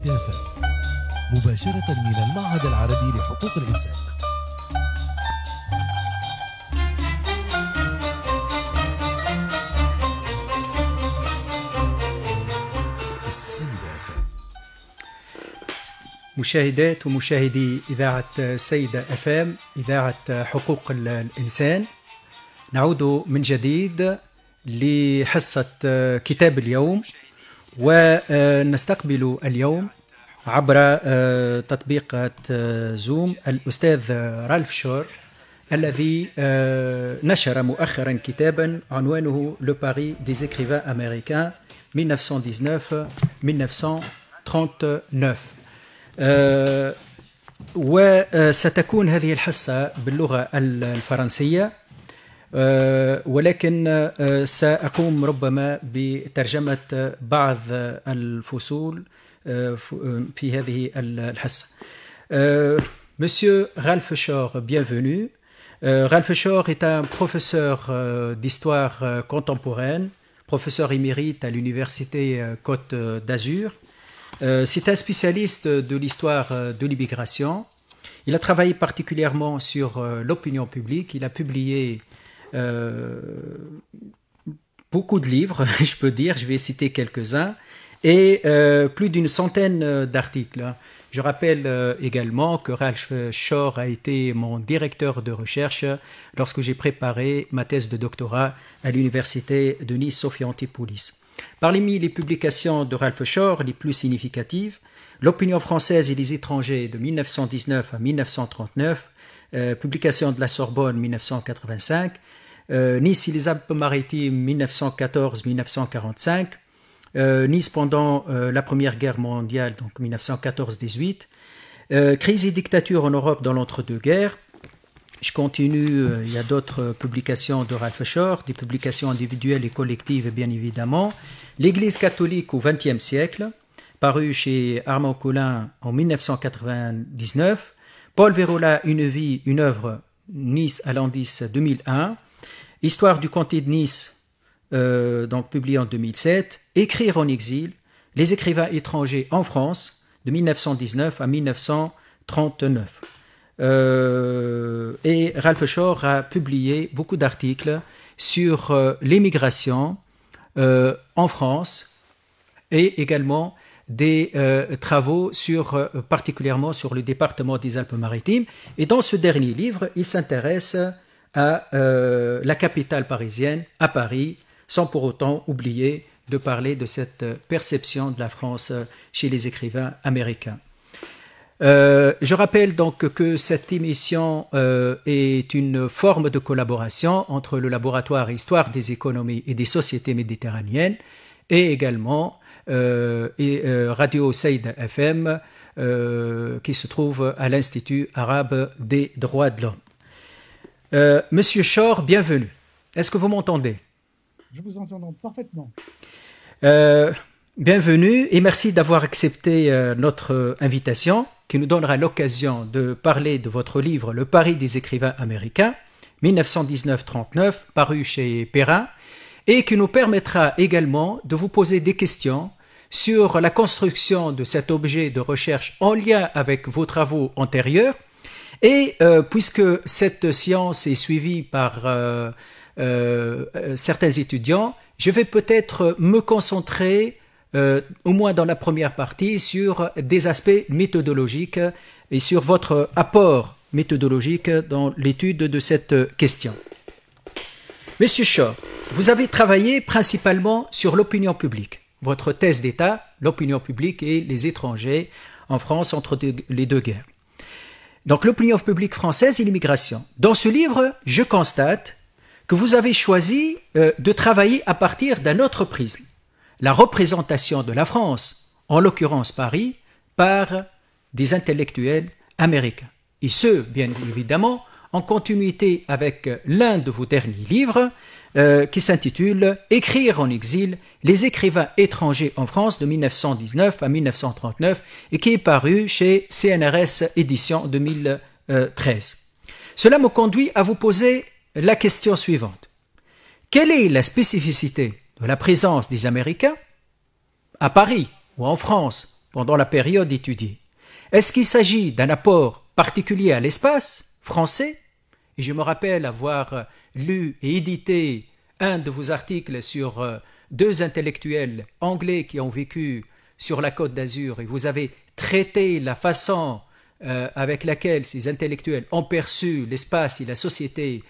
FM مباشرة من المعهد العربي لحقوق الإنسان. السيدة FM. مشاهدات ومشاهدي إذاعة السيدة FM إذاعة حقوق الإنسان، نعود من جديد لحصة كتاب اليوم، ونستقبل اليوم عبر تطبيق زوم الأستاذ رالف شور الذي نشر مؤخرا كتابا عنوانه Le Paris des écrivains américains 1919-1939. وستكون هذه الحصة باللغة الفرنسية، ولكن سأقوم ربما بترجمة بعض الفصول في هذه الحصة. Monsieur Ralph Shore, bienvenue. Ralph Shore est un professeur d'histoire contemporaine, professeur émérite à l'université Côte d'Azur. C'est un spécialiste de l'histoire de l'immigration. Il a travaillé particulièrement sur l'opinion publique. Il a publié beaucoup de livres, je peux dire, je vais citer quelques-uns, et plus d'une centaine d'articles. Je rappelle également que Ralph Shore a été mon directeur de recherche lorsque j'ai préparé ma thèse de doctorat à l'université de Nice Sophia Antipolis. Parmi les publications de Ralph Shore les plus significatives, L'opinion française et les étrangers de 1919 à 1939, publication de la Sorbonne 1985, Nice et les Alpes-Maritimes 1914-1945, Nice pendant la Première Guerre mondiale, donc 1914-18, Crise et dictature en Europe dans l'entre-deux-guerres. Je continue, il y a d'autres publications de Ralph Shore, des publications individuelles et collectives bien évidemment. L'Église catholique au XXe siècle, paru chez Armand Collin en 1999. Paul Vérola, Une vie, une œuvre, Nice à Landis 2001. Histoire du comté de Nice, donc publié en 2007. Écrire en exil, les écrivains étrangers en France, de 1919 à 1939. Et Ralph Shore a publié beaucoup d'articles sur l'émigration en France et également des travaux particulièrement sur le département des Alpes-Maritimes. Et dans ce dernier livre, il s'intéresse à la capitale parisienne, à Paris, sans pour autant oublier de parler de cette perception de la France chez les écrivains américains. Je rappelle donc que cette émission est une forme de collaboration entre le laboratoire Histoire des économies et des sociétés méditerranéennes et également Radio Saïd FM qui se trouve à l'Institut arabe des droits de l'homme. Monsieur Shore, bienvenue. Est-ce que vous m'entendez? Je vous entends parfaitement. Bienvenue et merci d'avoir accepté notre invitation qui nous donnera l'occasion de parler de votre livre Le Paris des écrivains américains 1919-39 paru chez Perrin et qui nous permettra également de vous poser des questions sur la construction de cet objet de recherche en lien avec vos travaux antérieurs et puisque cette science est suivie par certains étudiants, je vais peut-être me concentrer au moins dans la première partie, sur des aspects méthodologiques et sur votre apport méthodologique dans l'étude de cette question. Monsieur Shore, vous avez travaillé principalement sur l'opinion publique. Votre thèse d'État, l'opinion publique et les étrangers en France entre les deux guerres. Donc l'opinion publique française et l'immigration. Dans ce livre, je constate que vous avez choisi de travailler à partir d'un autre prisme. La représentation de la France, en l'occurrence Paris, par des intellectuels américains. Et ce, bien évidemment, en continuité avec l'un de vos derniers livres, qui s'intitule « Écrire en exil, les écrivains étrangers en France de 1919 à 1939 » et qui est paru chez CNRS édition 2013. Cela me conduit à vous poser la question suivante. Quelle est la spécificité de la présence des Américains à Paris ou en France pendant la période étudiée. Est-ce qu'il s'agit d'un apport particulier à l'espace français? Et je me rappelle avoir lu et édité un de vos articles sur deux intellectuels anglais qui ont vécu sur la Côte d'Azur, et vous avez traité la façon avec laquelle ces intellectuels ont perçu l'espace et la société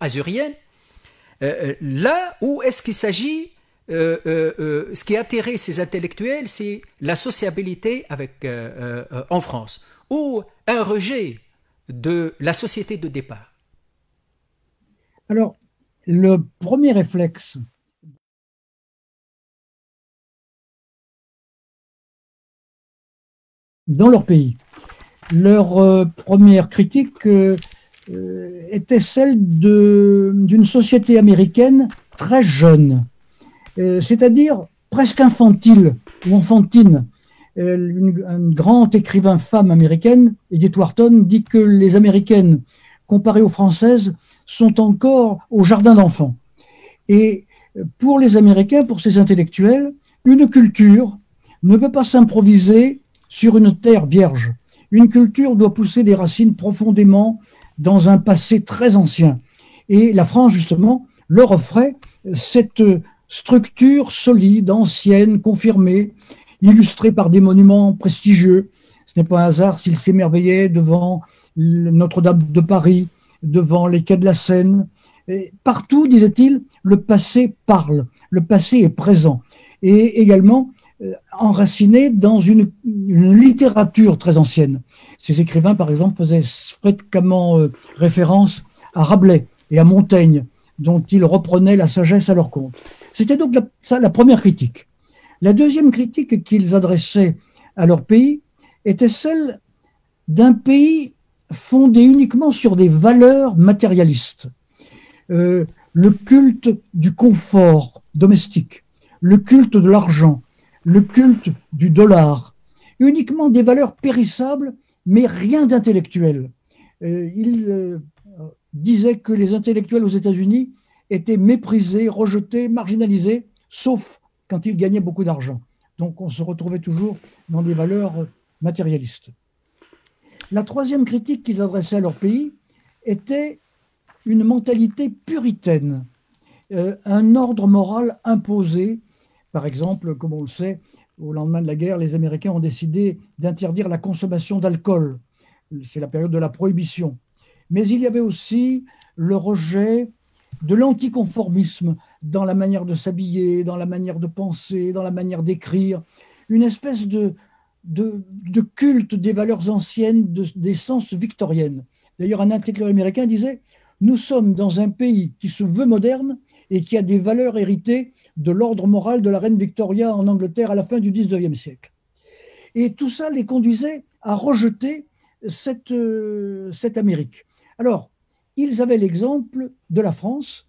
azurienne. Là où est-ce qu'il s'agit, ce qui a attiré ces intellectuels, c'est la sociabilité en France, ou un rejet de la société de départ. Alors, le premier réflexe dans leur pays, leur première critique était celle d'une société américaine très jeune, c'est-à-dire presque infantile ou enfantine. Un grand écrivain femme américaine, Edith Wharton, dit que les Américaines, comparées aux Françaises, sont encore au jardin d'enfants. Et pour les Américains, pour ces intellectuels, une culture ne peut pas s'improviser sur une terre vierge. Une culture doit pousser des racines profondément dans un passé très ancien. Et la France, justement, leur offrait cette structure solide, ancienne, confirmée, illustrée par des monuments prestigieux. Ce n'est pas un hasard s'ils s'émerveillaient devant Notre-Dame de Paris, devant les quais de la Seine. Et partout, disait-il, le passé parle, le passé est présent. Et également enraciné dans une littérature très ancienne. Ces écrivains, par exemple, faisaient fréquemment référence à Rabelais et à Montaigne, dont ils reprenaient la sagesse à leur compte. C'était donc la première critique. La deuxième critique qu'ils adressaient à leur pays était celle d'un pays fondé uniquement sur des valeurs matérialistes. Le culte du confort domestique, le culte de l'argent, le culte du dollar, uniquement des valeurs périssables, mais rien d'intellectuel. Il disait que les intellectuels aux États-Unis étaient méprisés, rejetés, marginalisés, sauf quand ils gagnaient beaucoup d'argent. Donc on se retrouvait toujours dans des valeurs matérialistes. La troisième critique qu'ils adressaient à leur pays était une mentalité puritaine, un ordre moral imposé. Par exemple, comme on le sait, au lendemain de la guerre, les Américains ont décidé d'interdire la consommation d'alcool. C'est la période de la prohibition. Mais il y avait aussi le rejet de l'anticonformisme dans la manière de s'habiller, dans la manière de penser, dans la manière d'écrire, une espèce de culte des valeurs anciennes, d'essence victorienne. D'ailleurs, un intellectuel américain disait « Nous sommes dans un pays qui se veut moderne et qui a des valeurs héritées de l'ordre moral de la reine Victoria en Angleterre à la fin du XIXe siècle. » Et tout ça les conduisait à rejeter cette Amérique. Alors, ils avaient l'exemple de la France.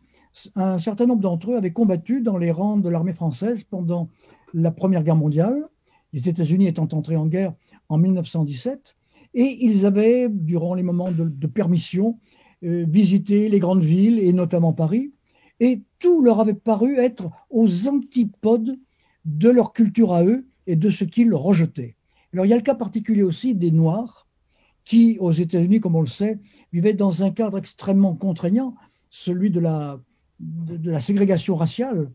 Un certain nombre d'entre eux avaient combattu dans les rangs de l'armée française pendant la Première Guerre mondiale, les États-Unis étant entrés en guerre en 1917, et ils avaient, durant les moments de permission, visité les grandes villes, et notamment Paris, et tout leur avait paru être aux antipodes de leur culture à eux et de ce qu'ils rejetaient. Alors il y a le cas particulier aussi des Noirs, qui, aux États-Unis, comme on le sait, vivaient dans un cadre extrêmement contraignant, celui de la ségrégation raciale.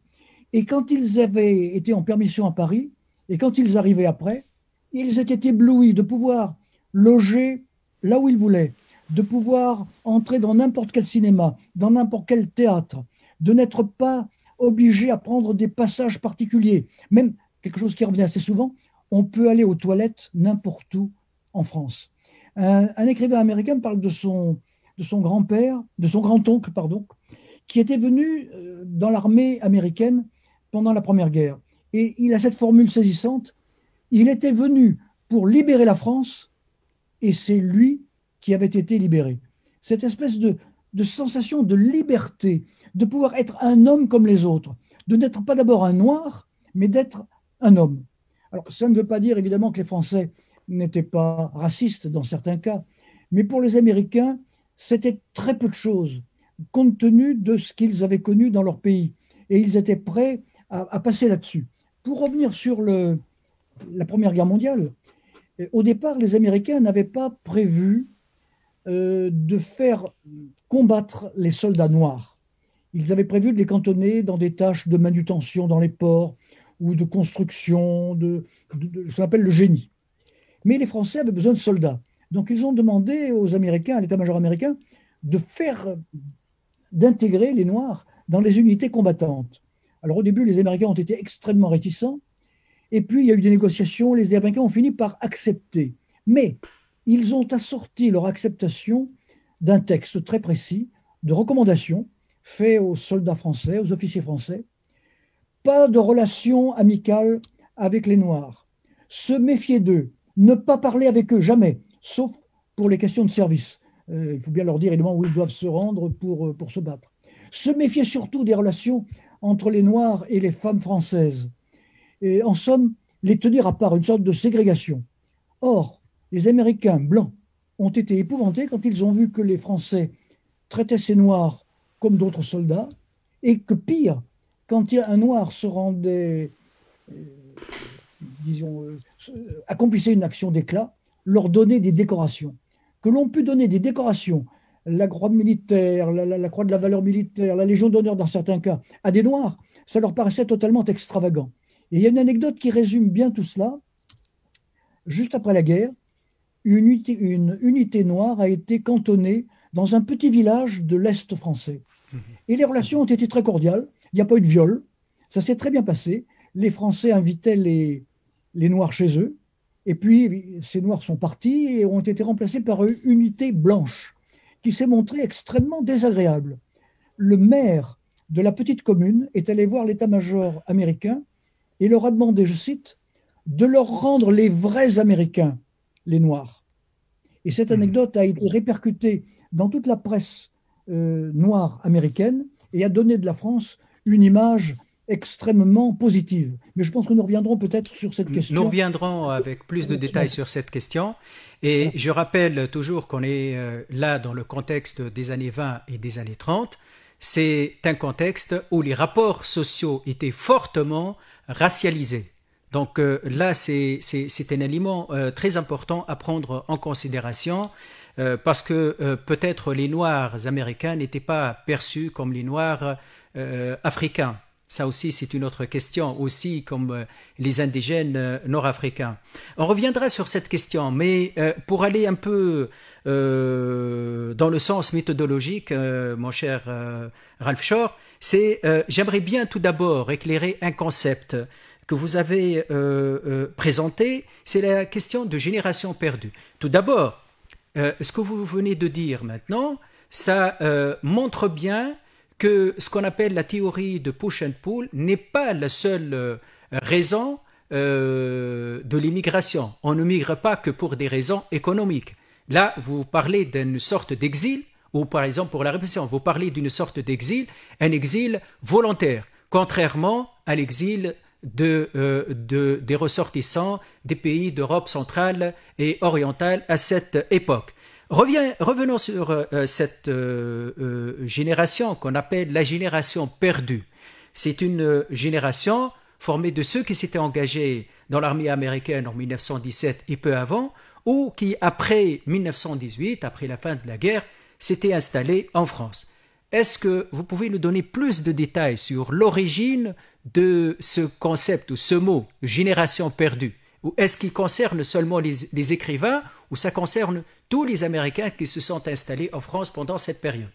Et quand ils avaient été en permission à Paris, et quand ils arrivaient après, ils étaient éblouis de pouvoir loger là où ils voulaient, de pouvoir entrer dans n'importe quel cinéma, dans n'importe quel théâtre, de n'être pas obligés à prendre des passages particuliers. Même quelque chose qui revenait assez souvent, on peut aller aux toilettes n'importe où en France. Un écrivain américain parle de son grand-père, de son grand-oncle, pardon, qui était venu dans l'armée américaine pendant la Première Guerre. Et il a cette formule saisissante, il était venu pour libérer la France et c'est lui qui avait été libéré. Cette espèce de sensation de liberté, de pouvoir être un homme comme les autres, de n'être pas d'abord un noir, mais d'être un homme. Alors ça ne veut pas dire évidemment que les Français n'étaient pas racistes dans certains cas, mais pour les Américains, c'était très peu de choses, compte tenu de ce qu'ils avaient connu dans leur pays. Et ils étaient prêts à passer là-dessus. Pour revenir sur le la Première Guerre mondiale. Au départ, les Américains n'avaient pas prévu de faire combattre les soldats noirs. Ils avaient prévu de les cantonner dans des tâches de manutention dans les ports ou de construction, de ce qu'on appelle le génie. Mais les Français avaient besoin de soldats. Donc ils ont demandé aux Américains, à l'état-major américain, d'intégrer les Noirs dans les unités combattantes. Alors au début, les Américains ont été extrêmement réticents. Et puis il y a eu des négociations, les Américains ont fini par accepter. Mais ils ont assorti leur acceptation d'un texte très précis, de recommandations faites aux soldats français, aux officiers français. Pas de relations amicales avec les Noirs. Se méfier d'eux. Ne pas parler avec eux, jamais, sauf pour les questions de service. Il faut bien leur dire évidemment où ils doivent se rendre pour se battre. Se méfier surtout des relations entre les Noirs et les femmes françaises. Et en somme, les tenir à part, une sorte de ségrégation. Or, les Américains blancs ont été épouvantés quand ils ont vu que les Français traitaient ces Noirs comme d'autres soldats, et que pire, quand un Noir se rendait, accomplissait une action d'éclat, leur donnait des décorations. Que l'on pût donner des décorations, la croix militaire, la croix de la valeur militaire, la Légion d'honneur dans certains cas, à des Noirs, ça leur paraissait totalement extravagant. Et il y a une anecdote qui résume bien tout cela. Juste après la guerre, une unité noire a été cantonnée dans un petit village de l'Est français. Et les relations ont été très cordiales. Il n'y a pas eu de viol. Ça s'est très bien passé. Les Français invitaient les Noirs chez eux. Et puis, ces Noirs sont partis et ont été remplacés par une unité blanche qui s'est montrée extrêmement désagréable. Le maire de la petite commune est allé voir l'état-major américain et leur a demandé, je cite, de leur rendre les vrais Américains, les Noirs. Et cette anecdote a été répercutée dans toute la presse noire américaine et a donné de la France une image extrêmement positive. Mais je pense que nous reviendrons peut-être sur cette question. Nous reviendrons avec plus de détails sur cette question. Et je rappelle toujours qu'on est là dans le contexte des années 20 et des années 30. C'est un contexte où les rapports sociaux étaient fortement racialisés. Donc là, c'est un élément très important à prendre en considération parce que peut-être les Noirs américains n'étaient pas perçus comme les Noirs africains. Ça aussi, c'est une autre question, aussi comme les indigènes nord-africains. On reviendra sur cette question, mais pour aller un peu dans le sens méthodologique, mon cher Ralph Shore, j'aimerais bien tout d'abord éclairer un concept que vous avez présenté, c'est la question de génération perdue. Tout d'abord, ce que vous venez de dire maintenant, ça montre bien que ce qu'on appelle la théorie de push and pull n'est pas la seule raison de l'immigration. On ne migre pas que pour des raisons économiques. Là, vous parlez d'une sorte d'exil, ou par exemple pour la répression, vous parlez d'une sorte d'exil, un exil volontaire, contrairement à l'exil des ressortissants des pays d'Europe centrale et orientale à cette époque. Revenons sur cette génération qu'on appelle la génération perdue. C'est une génération formée de ceux qui s'étaient engagés dans l'armée américaine en 1917 et peu avant, ou qui, après 1918, après la fin de la guerre, s'étaient installés en France. Est-ce que vous pouvez nous donner plus de détails sur l'origine de ce concept ou ce mot, génération perdue? Ou est-ce qu'il concerne seulement les écrivains ou ça concerne tous les Américains qui se sont installés en France pendant cette période?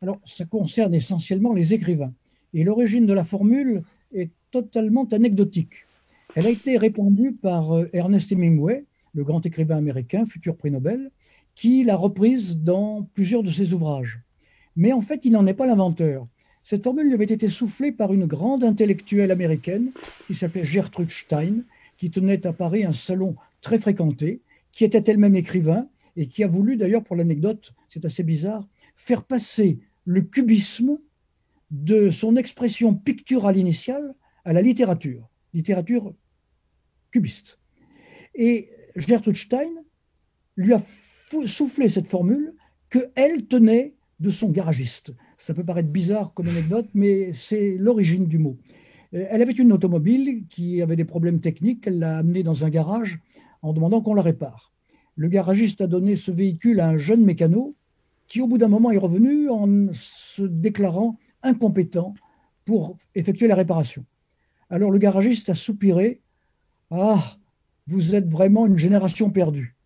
Alors, ça concerne essentiellement les écrivains. Et l'origine de la formule est totalement anecdotique. Elle a été répandue par Ernest Hemingway, le grand écrivain américain, futur prix Nobel, qui l'a reprise dans plusieurs de ses ouvrages. Mais en fait, il n'en est pas l'inventeur. Cette formule avait été soufflée par une grande intellectuelle américaine qui s'appelait Gertrude Stein, qui tenait à Paris un salon très fréquenté, qui était elle-même écrivain et qui a voulu, d'ailleurs, pour l'anecdote, c'est assez bizarre, faire passer le cubisme de son expression picturale initiale à la littérature cubiste. Et Gertrude Stein lui a soufflé cette formule qu'elle tenait de son garagiste. Ça peut paraître bizarre comme anecdote, mais c'est l'origine du mot. Elle avait une automobile qui avait des problèmes techniques. Elle l'a amenée dans un garage en demandant qu'on la répare. Le garagiste a donné ce véhicule à un jeune mécano qui, au bout d'un moment, est revenu en se déclarant incompétent pour effectuer la réparation. Alors le garagiste a soupiré. « Ah, vous êtes vraiment une génération perdue. »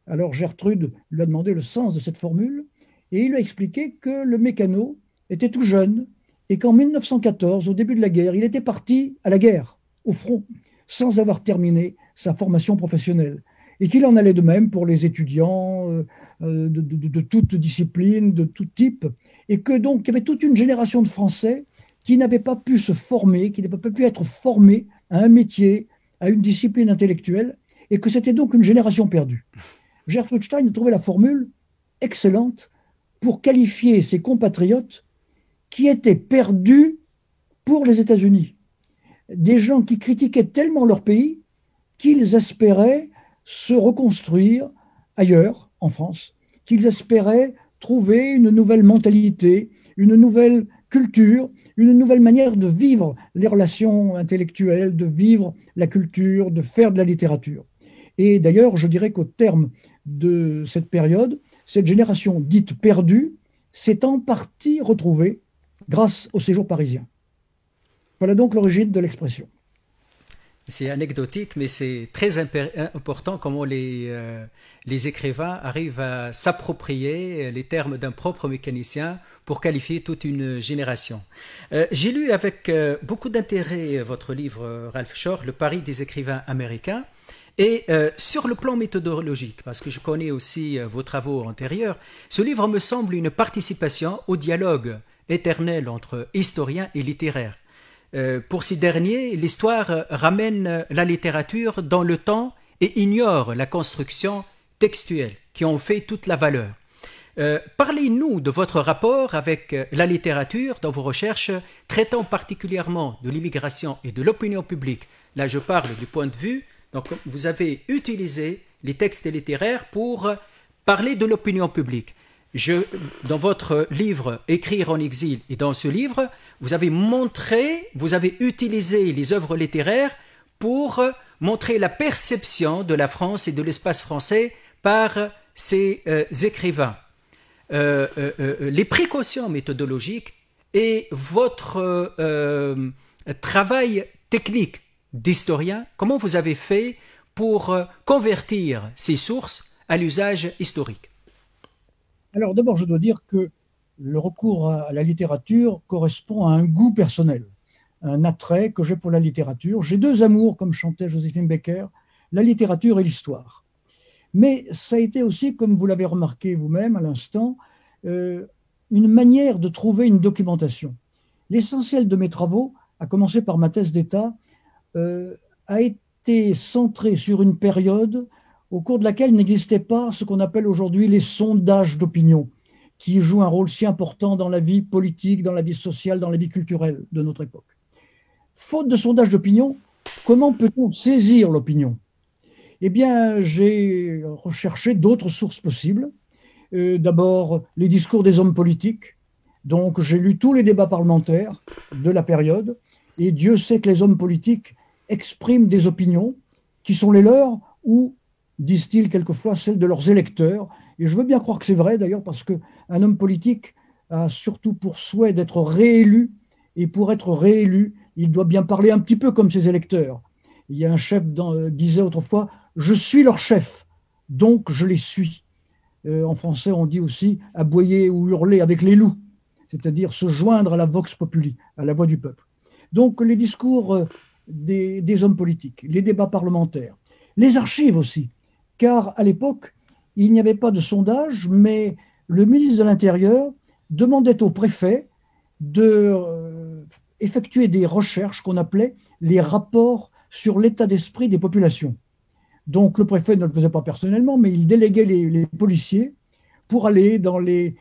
Alors Gertrude lui a demandé le sens de cette formule et il lui a expliqué que le mécano était tout jeune et qu'en 1914, au début de la guerre, il était parti à la guerre, au front, sans avoir terminé sa formation professionnelle. Et qu'il en allait de même pour les étudiants de toute discipline, de tout type, et que donc il y avait toute une génération de Français qui n'avaient pas pu se former, qui n'avaient pas pu être formés à un métier, à une discipline intellectuelle, et que c'était donc une génération perdue. Gertrude Stein a trouvé la formule excellente pour qualifier ses compatriotes qui étaient perdus pour les États-Unis. Des gens qui critiquaient tellement leur pays qu'ils espéraient se reconstruire ailleurs, en France, qu'ils espéraient trouver une nouvelle mentalité, une nouvelle culture, une nouvelle manière de vivre les relations intellectuelles, de vivre la culture, de faire de la littérature. Et d'ailleurs, je dirais qu'au terme de cette période, cette génération dite perdue s'est en partie retrouvée grâce au séjour parisien. Voilà donc l'origine de l'expression. C'est anecdotique, mais c'est très important comment les écrivains arrivent à s'approprier les termes d'un propre mécanicien pour qualifier toute une génération. J'ai lu avec beaucoup d'intérêt votre livre, Ralph Shore, Le pari des écrivains américains. Et sur le plan méthodologique, parce que je connais aussi vos travaux antérieurs, ce livre me semble une participation au dialogue éternel entre historiens et littéraires. Pour ces derniers, l'histoire ramène la littérature dans le temps et ignore la construction textuelle qui en fait toute la valeur. Parlez-nous de votre rapport avec la littérature dans vos recherches traitant particulièrement de l'immigration et de l'opinion publique. Là, je parle du point de vue. Donc, vous avez utilisé les textes littéraires pour parler de l'opinion publique. Dans votre livre « Écrire en exil » et dans ce livre, vous avez utilisé les œuvres littéraires pour montrer la perception de la France et de l'espace français par ces écrivains. Les précautions méthodologiques et votre travail technique d'historien, comment vous avez fait pour convertir ces sources à l'usage historique? Alors d'abord, je dois dire que le recours à la littérature correspond à un goût personnel, un attrait que j'ai pour la littérature. J'ai deux amours, comme chantait Joséphine Baker, la littérature et l'histoire. Mais ça a été aussi, comme vous l'avez remarqué vous-même à l'instant, une manière de trouver une documentation. L'essentiel de mes travaux, à commencer par ma thèse d'État, a été centré sur une période au cours de laquelle n'existait pas ce qu'on appelle aujourd'hui les sondages d'opinion, qui jouent un rôle si important dans la vie politique, dans la vie sociale, dans la vie culturelle de notre époque. Faute de sondages d'opinion, comment peut-on saisir l'opinion? Eh bien, j'ai recherché d'autres sources possibles. D'abord, les discours des hommes politiques. Donc, j'ai lu tous les débats parlementaires de la période, et Dieu sait que les hommes politiques expriment des opinions qui sont les leurs ou, disent-ils quelquefois, celles de leurs électeurs. Et je veux bien croire que c'est vrai, d'ailleurs, parce qu'un homme politique a surtout pour souhait d'être réélu, et pour être réélu, il doit bien parler un petit peu comme ses électeurs. Il y a un chef disait autrefois « je suis leur chef, donc je les suis ». En français, on dit aussi « aboyer ou hurler avec les loups », c'est-à-dire se joindre à la vox populi, à la voix du peuple. Donc les discours des hommes politiques, les débats parlementaires, les archives aussi, car à l'époque, il n'y avait pas de sondage, mais le ministre de l'Intérieur demandait au préfet d'effectuer des recherches qu'on appelait les rapports sur l'état d'esprit des populations. Donc le préfet ne le faisait pas personnellement, mais il déléguait les policiers pour aller dans les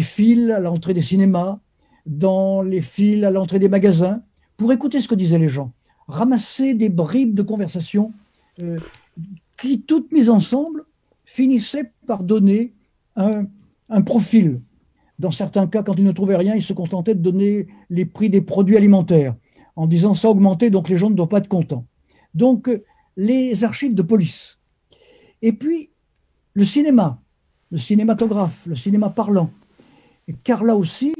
files à l'entrée des cinémas, dans les files à l'entrée des magasins, pour écouter ce que disaient les gens, ramasser des bribes de conversation qui, toutes mises ensemble, finissaient par donner un profil. Dans certains cas, quand ils ne trouvaient rien, ils se contentaient de donner les prix des produits alimentaires. en disant ça a augmenté, donc les gens ne doivent pas être contents. Donc, les archives de police. Et puis, le cinéma, le cinématographe, le cinéma parlant. Car là aussi,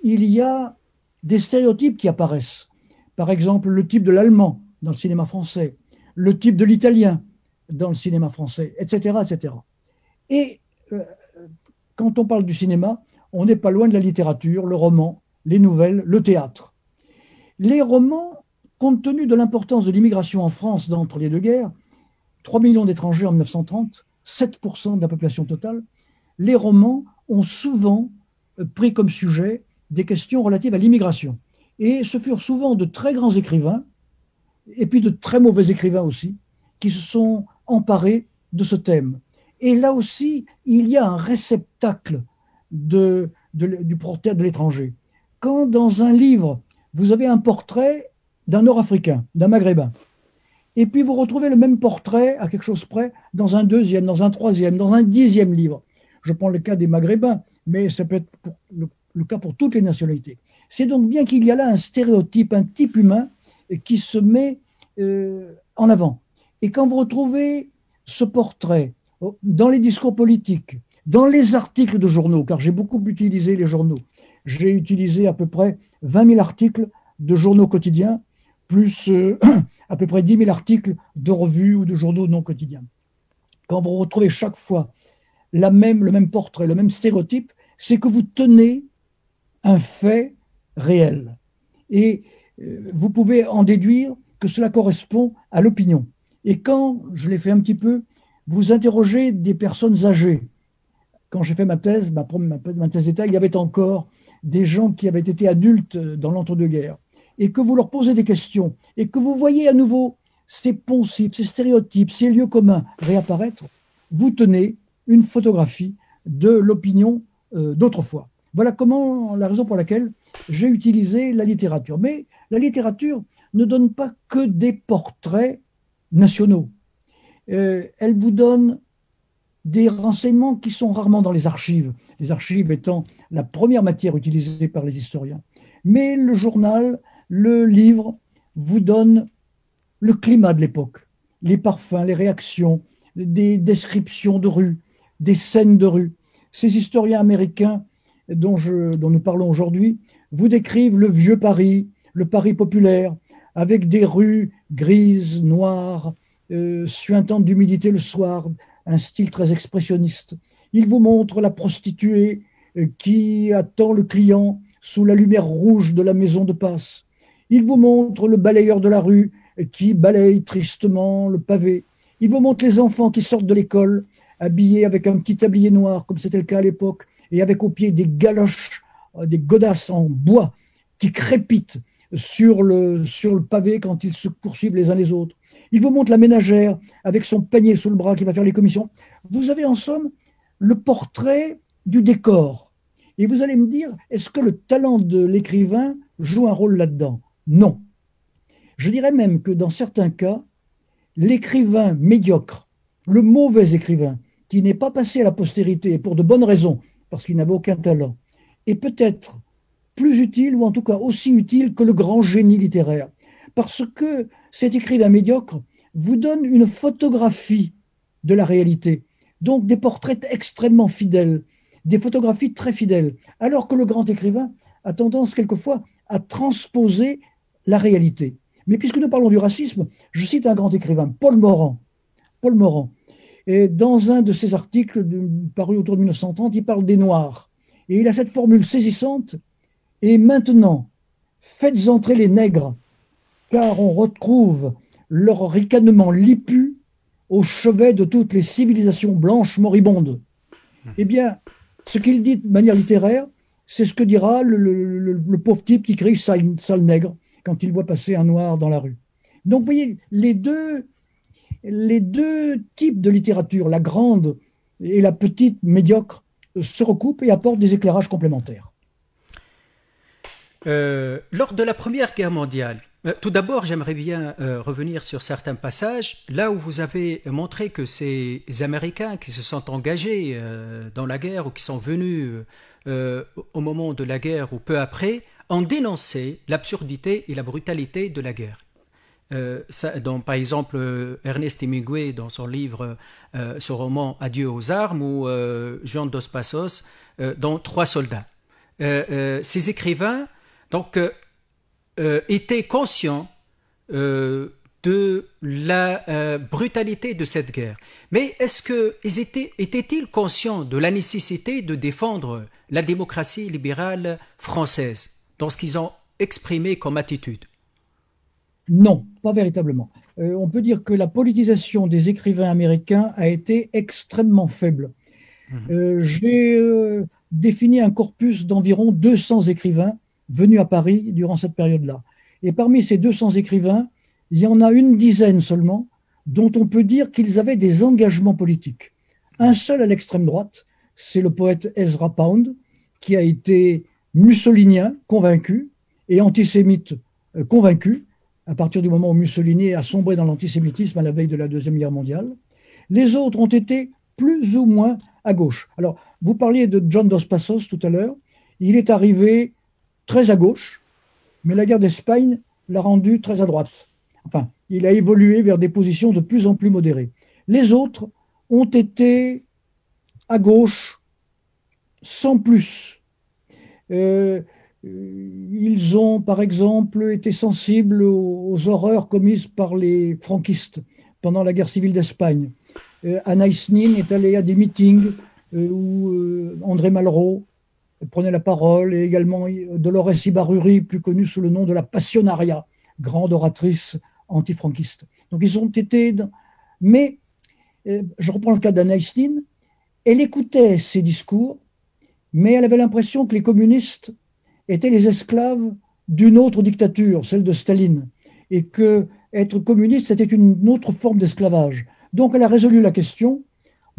il y a des stéréotypes qui apparaissent. Par exemple, le type de l'allemand dans le cinéma français, le type de l'italien dans le cinéma français, etc. etc. Et quand on parle du cinéma, on n'est pas loin de la littérature, le roman, les nouvelles, le théâtre. Les romans, compte tenu de l'importance de l'immigration en France entre les deux guerres, 3 millions d'étrangers en 1930, 7% de la population totale, les romans ont souvent pris comme sujet des questions relatives à l'immigration. Et ce furent souvent de très grands écrivains, et puis de très mauvais écrivains aussi, qui se sont emparés de ce thème. Et là aussi, il y a un réceptacle du portrait de l'étranger. Quand dans un livre, vous avez un portrait d'un Nord-Africain, d'un Maghrébin, et puis vous retrouvez le même portrait, à quelque chose près, dans un deuxième, dans un troisième, dans un 10e livre. Je prends le cas des Maghrébins, mais ça peut être le cas pour toutes les nationalités. C'est donc bien qu'il y a là un stéréotype, un type humain qui se met en avant. Et quand vous retrouvez ce portrait dans les discours politiques, dans les articles de journaux, car j'ai beaucoup utilisé les journaux, j'ai utilisé à peu près 20 000 articles de journaux quotidiens, plus à peu près 10 000 articles de revues ou de journaux non quotidiens. Quand vous retrouvez chaque fois le même portrait, le même stéréotype, c'est que vous tenez un fait réel. Et vous pouvez en déduire que cela correspond à l'opinion. Et quand, je l'ai fait un petit peu, vous interrogez des personnes âgées. Quand j'ai fait ma thèse, ma thèse d'État, il y avait encore des gens qui avaient été adultes dans l'entre-deux-guerres. Et que vous leur posez des questions, et que vous voyez à nouveau ces poncifs, ces stéréotypes, ces lieux communs réapparaître, vous tenez une photographie de l'opinion d'autrefois. Voilà la raison pour laquelle j'ai utilisé la littérature. Mais la littérature ne donne pas que des portraits nationaux. Elle vous donne des renseignements qui sont rarement dans les archives étant la première matière utilisée par les historiens. Mais le journal, le livre vous donne le climat de l'époque, les parfums, les réactions, des descriptions de rue, des scènes de rue. Ces historiens américains dont nous parlons aujourd'hui vous décrivent le vieux Paris, le Paris populaire, avec des rues grises, noires, suintantes d'humidité le soir, un style très expressionniste. Ils vous montrent la prostituée qui attend le client sous la lumière rouge de la maison de passe. Ils vous montrent le balayeur de la rue qui balaye tristement le pavé. Ils vous montrent les enfants qui sortent de l'école, habillés avec un petit tablier noir, comme c'était le cas à l'époque, et avec au pied des galoches, des godasses en bois qui crépitent sur le pavé quand ils se poursuivent les uns les autres. Il vous montre la ménagère avec son panier sous le bras qui va faire les commissions. Vous avez en somme le portrait du décor. Et vous allez me dire, est-ce que le talent de l'écrivain joue un rôle là-dedans? Non. Je dirais même que dans certains cas, l'écrivain médiocre, le mauvais écrivain, qui n'est pas passé à la postérité et pour de bonnes raisons, parce qu'il n'avait aucun talent, est peut-être plus utile, ou en tout cas aussi utile que le grand génie littéraire. Parce que cet écrivain médiocre vous donne une photographie de la réalité, donc des portraits extrêmement fidèles, des photographies très fidèles, alors que le grand écrivain a tendance quelquefois à transposer la réalité. Mais puisque nous parlons du racisme, je cite un grand écrivain, Paul Morand. Paul Morand. Et dans un de ses articles parus autour de 1930, il parle des Noirs. Et il a cette formule saisissante. Et maintenant, faites entrer les nègres, car on retrouve leur ricanement lipu au chevet de toutes les civilisations blanches moribondes. Eh bien, ce qu'il dit de manière littéraire, c'est ce que dira le pauvre type qui crie sale nègre quand il voit passer un noir dans la rue. Donc, vous voyez, les deux types de littérature, la grande et la petite médiocre, se recoupent et apportent des éclairages complémentaires. Lors de la Première Guerre mondiale, tout d'abord, j'aimerais bien revenir sur certains passages, là où vous avez montré que ces Américains qui se sont engagés dans la guerre ou qui sont venus au moment de la guerre ou peu après, ont dénoncé l'absurdité et la brutalité de la guerre. Par exemple, Ernest Hemingway, dans son livre, son roman Adieu aux armes, ou Jean Dos Passos, dans Trois soldats. Ces écrivains donc, étaient conscients de la brutalité de cette guerre. Mais étaient-ils conscients de la nécessité de défendre la démocratie libérale française dans ce qu'ils ont exprimé comme attitude? Non, pas véritablement. On peut dire que la politisation des écrivains américains a été extrêmement faible. J'ai défini un corpus d'environ 200 écrivains venus à Paris durant cette période-là. Et parmi ces 200 écrivains, il y en a une dizaine seulement dont on peut dire qu'ils avaient des engagements politiques. Un seul à l'extrême droite, c'est le poète Ezra Pound, qui a été mussolinien convaincu et antisémite convaincu, à partir du moment où Mussolini a sombré dans l'antisémitisme à la veille de la Deuxième Guerre mondiale. Les autres ont été plus ou moins à gauche. Alors, vous parliez de John Dos Passos tout à l'heure. Il est arrivé très à gauche, mais la guerre d'Espagne l'a rendu très à droite. Enfin, il a évolué vers des positions de plus en plus modérées. Les autres ont été à gauche sans plus. Ils ont, par exemple, été sensibles aux horreurs commises par les franquistes pendant la guerre civile d'Espagne. Anaïs Nin est allée à des meetings où André Malraux prenait la parole, et également Dolores Ibarruri, plus connue sous le nom de la Passionaria, grande oratrice antifranquiste. Donc ils ont été... Mais, je reprends le cas d'Anaïs Nin, elle écoutait ces discours, mais elle avait l'impression que les communistes étaient les esclaves d'une autre dictature, celle de Staline, et que être communiste, c'était une autre forme d'esclavage. Donc elle a résolu la question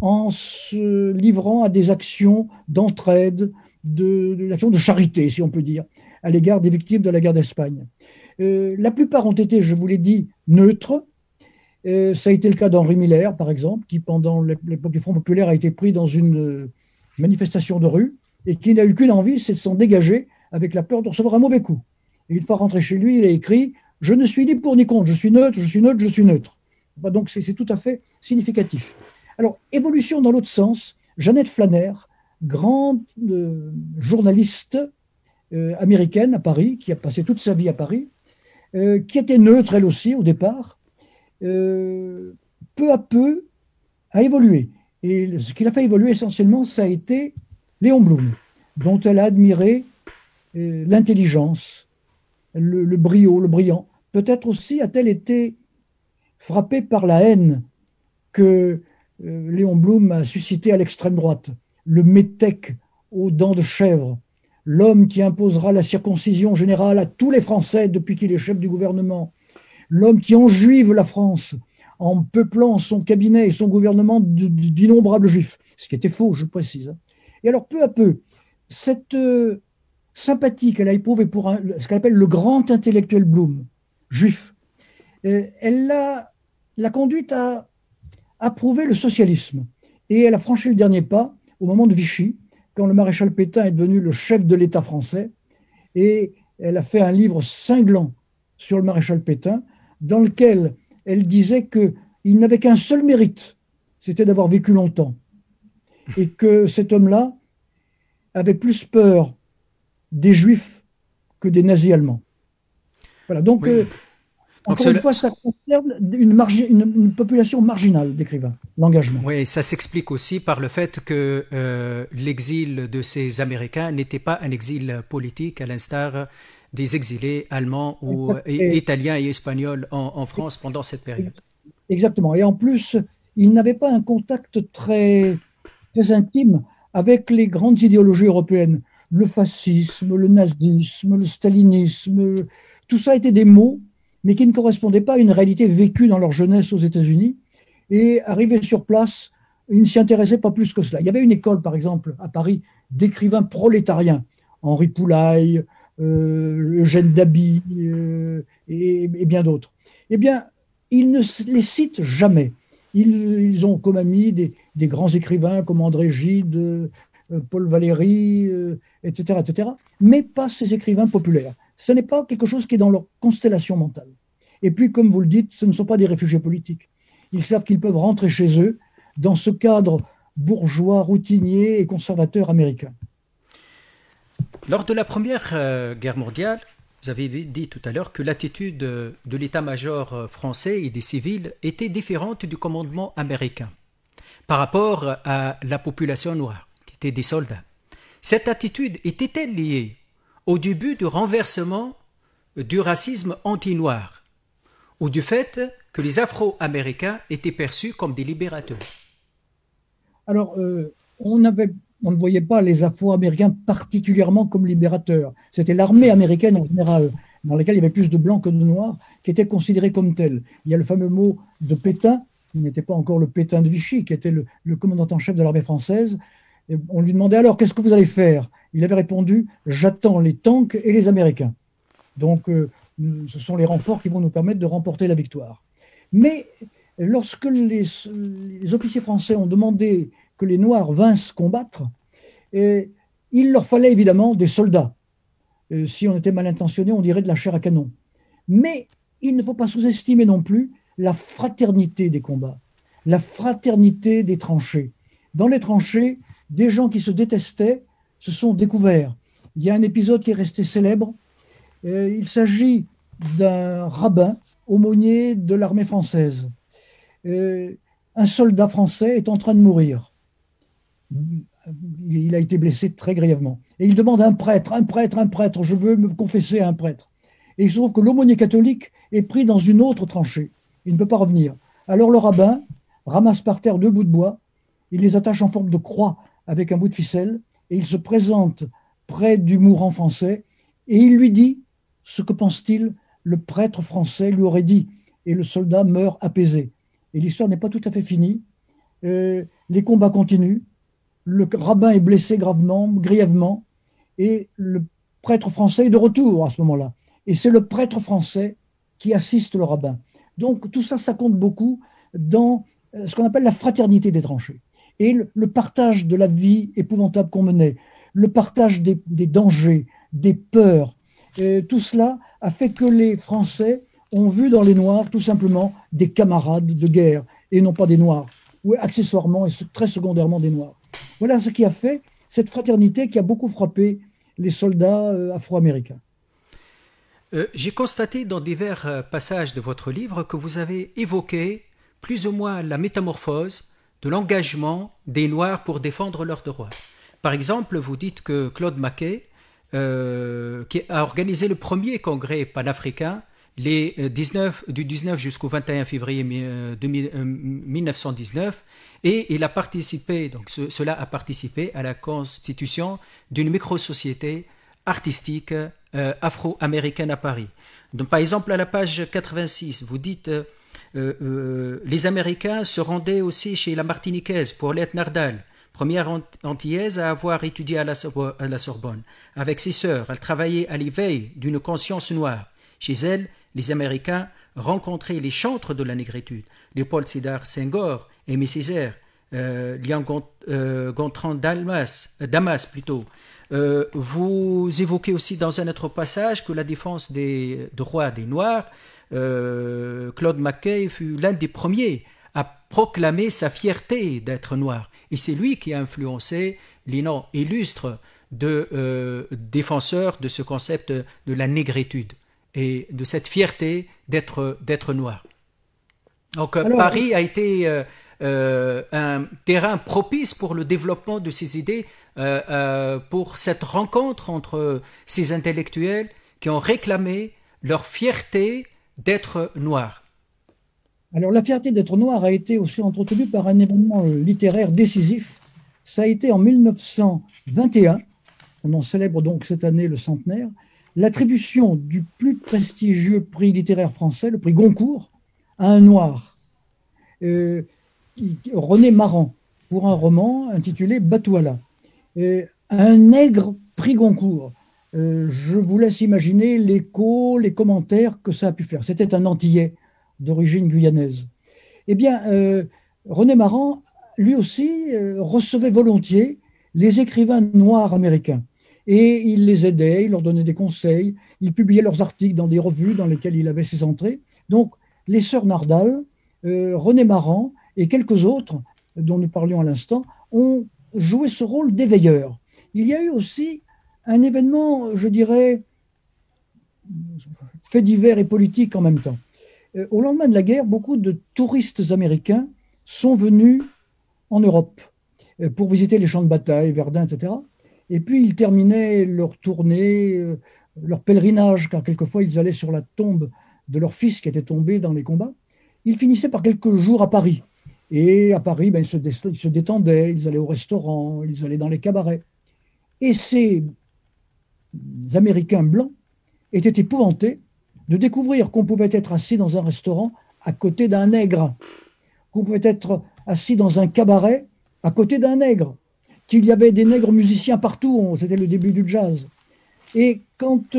en se livrant à des actions d'entraide, d'actions de charité, si on peut dire, à l'égard des victimes de la guerre d'Espagne. La plupart ont été, je vous l'ai dit, neutres. Ça a été le cas d'Henri Miller, par exemple, qui, pendant l'époque du Front populaire, a été pris dans une manifestation de rue et qui n'a eu qu'une envie, c'est de s'en dégager avec la peur de recevoir un mauvais coup. Et une fois rentré chez lui, il a écrit « Je ne suis ni pour ni contre, je suis neutre, je suis neutre, je suis neutre ». Donc c'est tout à fait significatif. Alors, évolution dans l'autre sens, Jeannette Flanner, grande journaliste américaine à Paris, qui a passé toute sa vie à Paris, qui était neutre elle aussi au départ, peu à peu a évolué. Et ce qui l'a fait évoluer essentiellement, ça a été Léon Blum, dont elle a admiré l'intelligence, le brio, le brillant. Peut-être aussi a-t-elle été frappée par la haine que Léon Blum a suscitée à l'extrême droite, le métèque aux dents de chèvre, l'homme qui imposera la circoncision générale à tous les Français depuis qu'il est chef du gouvernement, l'homme qui enjuive la France en peuplant son cabinet et son gouvernement d'innombrables juifs, ce qui était faux, je précise. Et alors, peu à peu, cette sympathie qu'elle a éprouvée pour ce qu'elle appelle le grand intellectuel Blum, juif, elle l'a conduite à approuver le socialisme. Et elle a franchi le dernier pas au moment de Vichy, quand le maréchal Pétain est devenu le chef de l'État français, et elle a fait un livre cinglant sur le maréchal Pétain, dans lequel elle disait qu'il n'avait qu'un seul mérite, c'était d'avoir vécu longtemps, et que cet homme-là avait plus peur des Juifs que des nazis allemands. Voilà, donc, oui. Encore une fois, ça concerne une population marginale d'écrivains, l'engagement. Oui, ça s'explique aussi par le fait que l'exil de ces Américains n'était pas un exil politique, à l'instar des exilés allemands ou italiens et espagnols en France pendant cette période. Exactement. Et en plus, ils n'avaient pas un contact très intime avec les grandes idéologies européennes. Le fascisme, le nazisme, le stalinisme, tout ça étaient des mots, mais qui ne correspondaient pas à une réalité vécue dans leur jeunesse aux États-Unis. Et arrivés sur place, ils ne s'y intéressaient pas plus que cela. Il y avait une école, par exemple, à Paris, d'écrivains prolétariens, Henri Poulaille, Eugène Daby et bien d'autres. Eh bien, ils ne les citent jamais. Ils ont comme amis des grands écrivains comme André Gide, Paul Valéry, etc., etc., mais pas ces écrivains populaires. Ce n'est pas quelque chose qui est dans leur constellation mentale. Et puis, comme vous le dites, ce ne sont pas des réfugiés politiques. Ils savent qu'ils peuvent rentrer chez eux dans ce cadre bourgeois, routinier et conservateur américain. Lors de la Première Guerre mondiale, vous avez dit tout à l'heure que l'attitude de l'état-major français et des civils était différente du commandement américain par rapport à la population noire, qui était des soldats. Cette attitude était-elle liée au début du renversement du racisme anti-noir ou du fait que les Afro-Américains étaient perçus comme des libérateurs? Alors, on ne voyait pas les Afro-Américains particulièrement comme libérateurs. C'était l'armée américaine en général, dans laquelle il y avait plus de blancs que de noirs, qui était considérée comme telle. Il y a le fameux mot de Pétain, qui n'était pas encore le Pétain de Vichy, qui était le commandant en chef de l'armée française. Et on lui demandait alors, qu'est-ce que vous allez faire? Il avait répondu, j'attends les tanks et les Américains. Donc, ce sont les renforts qui vont nous permettre de remporter la victoire. Mais lorsque les officiers français ont demandé que les Noirs vinssent combattre, il leur fallait évidemment des soldats. Si on était mal intentionné, on dirait de la chair à canon. Mais il ne faut pas sous-estimer non plus la fraternité des combats, la fraternité des tranchées. Dans les tranchées, des gens qui se détestaient se sont découverts. Il y a un épisode qui est resté célèbre. Il s'agit d'un rabbin aumônier de l'armée française. Un soldat français est en train de mourir. Il a été blessé très grièvement. Et il demande un prêtre, je veux me confesser à un prêtre. Et il se trouve que l'aumônier catholique est pris dans une autre tranchée. Il ne peut pas revenir. Alors le rabbin ramasse par terre 2 bouts de bois, il les attache en forme de croix avec un bout de ficelle, et il se présente près du mourant français, et il lui dit ce que pense-t-il, le prêtre français lui aurait dit, et le soldat meurt apaisé. Et l'histoire n'est pas tout à fait finie. Les combats continuent, le rabbin est blessé grièvement, et le prêtre français est de retour à ce moment-là. Et c'est le prêtre français qui assiste le rabbin. Donc tout ça, ça compte beaucoup dans ce qu'on appelle la fraternité des tranchées. Et le partage de la vie épouvantable qu'on menait, le partage des dangers, des peurs, tout cela a fait que les Français ont vu dans les Noirs tout simplement des camarades de guerre, et non pas des Noirs, ou accessoirement et très secondairement des Noirs. Voilà ce qui a fait cette fraternité qui a beaucoup frappé les soldats afro-américains. J'ai constaté dans divers passages de votre livre que vous avez évoqué plus ou moins la métamorphose de l'engagement des Noirs pour défendre leurs droits. Par exemple, vous dites que Claude Mackay, qui a organisé le premier congrès panafricain du 19 jusqu'au 21 février 1919, et il a participé, donc cela a participé à la constitution d'une micro-société artistique afro-américaine à Paris. Donc, par exemple, à la page 86, vous dites les Américains se rendaient aussi chez la Martiniquaise, Paulette Nardal, première antillaise à avoir étudié à la Sorbonne. Avec ses sœurs, elle travaillait à l'éveil d'une conscience noire. Chez elle, les Américains rencontraient les chantres de la négritude, Léopold Sédar Senghor, Aimé Césaire, Lian Gontran Damas plutôt. Vous évoquez aussi dans un autre passage que la défense des droits des Noirs, Claude Mackay fut l'un des premiers à proclamer sa fierté d'être noir. Et c'est lui qui a influencé les noms illustres de défenseurs de ce concept de la négritude et de cette fierté d'être noir. Donc alors, Paris a été un terrain propice pour le développement de ces idées, pour cette rencontre entre ces intellectuels qui ont réclamé leur fierté d'être noirs. Alors la fierté d'être noir a été aussi entretenue par un événement littéraire décisif. Ça a été en 1921, on en célèbre donc cette année le centenaire, l'attribution du plus prestigieux prix littéraire français, le prix Goncourt, à un noir, René Maran, pour un roman intitulé Batouala. Un nègre prix Goncourt. Je vous laisse imaginer l'écho, les commentaires que ça a pu faire. C'était un Antillais d'origine guyanaise. Eh bien, René Maran, lui aussi, recevait volontiers les écrivains noirs américains. Et il les aidait, il leur donnait des conseils, il publiait leurs articles dans des revues dans lesquelles il avait ses entrées. Donc, les sœurs Nardal, René Maran et quelques autres, dont nous parlions à l'instant, ont joué ce rôle d'éveilleurs. Il y a eu aussi un événement, je dirais, fait divers et politique en même temps. Au lendemain de la guerre, beaucoup de touristes américains sont venus en Europe pour visiter les champs de bataille, Verdun, etc. Et puis ils terminaient leur tournée, leur pèlerinage, car quelquefois ils allaient sur la tombe de leur fils qui était tombé dans les combats. Ils finissaient par quelques jours à Paris. Et à Paris, ben, ils se détendaient, ils allaient au restaurant, ils allaient dans les cabarets. Et ces Américains blancs étaient épouvantés de découvrir qu'on pouvait être assis dans un restaurant à côté d'un nègre, qu'on pouvait être assis dans un cabaret à côté d'un nègre, qu'il y avait des nègres musiciens partout, c'était le début du jazz. Et quand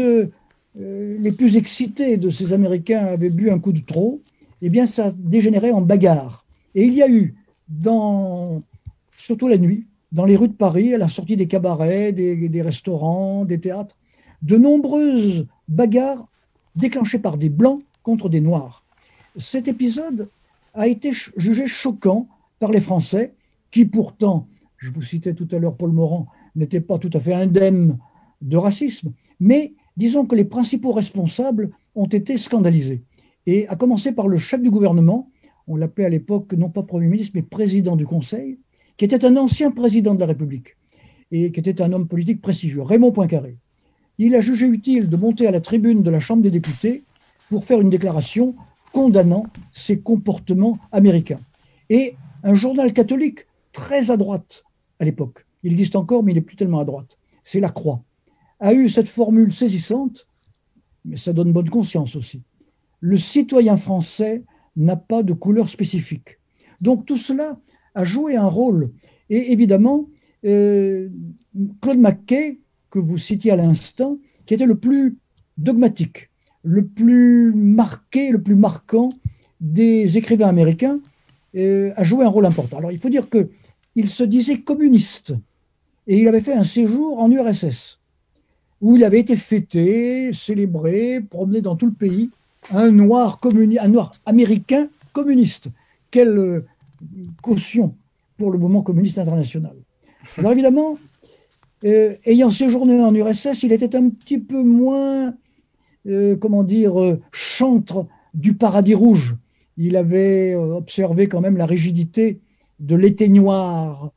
les plus excités de ces Américains avaient bu un coup de trop, eh bien ça dégénérait en bagarre. Et il y a eu, surtout la nuit, dans les rues de Paris, à la sortie des cabarets, des restaurants, des théâtres, de nombreuses bagarres déclenchées par des Blancs contre des Noirs. Cet épisode a été jugé choquant par les Français, qui pourtant, je vous citais tout à l'heure Paul Morand, n'étaient pas tout à fait indemnes de racisme, mais disons que les principaux responsables ont été scandalisés. Et à commencer par le chef du gouvernement, on l'appelait à l'époque non pas Premier ministre, mais président du Conseil, qui était un ancien président de la République et qui était un homme politique prestigieux, Raymond Poincaré. Il a jugé utile de monter à la tribune de la Chambre des députés pour faire une déclaration condamnant ces comportements américains. Et un journal catholique très à droite à l'époque, il existe encore mais il n'est plus tellement à droite, c'est La Croix, a eu cette formule saisissante, mais ça donne bonne conscience aussi. Le citoyen français n'a pas de couleur spécifique. Donc tout cela a joué un rôle. Et évidemment, Claude McKay, que vous citiez à l'instant, qui était le plus dogmatique, le plus marqué, le plus marquant des écrivains américains, a joué un rôle important. Alors il faut dire qu'il se disait communiste et il avait fait un séjour en URSS où il avait été fêté, célébré, promené dans tout le pays, un noir américain communiste. Quelle caution pour le mouvement communiste international. Alors évidemment, ayant séjourné en URSS, il était un petit peu moins, chantre du paradis rouge. Il avait observé quand même la rigidité de l'éteignoir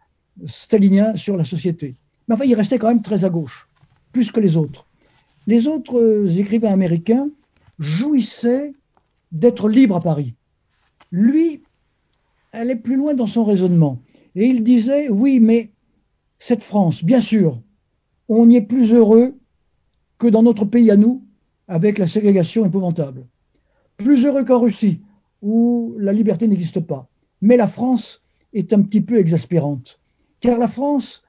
stalinien sur la société. Mais enfin, il restait quand même très à gauche, plus que les autres. Les autres écrivains américains jouissaient d'être libres à Paris. Lui allait plus loin dans son raisonnement. Et il disait, oui, mais cette France, bien sûr, on y est plus heureux que dans notre pays à nous, avec la ségrégation épouvantable. Plus heureux qu'en Russie, où la liberté n'existe pas. Mais la France est un petit peu exaspérante, car la France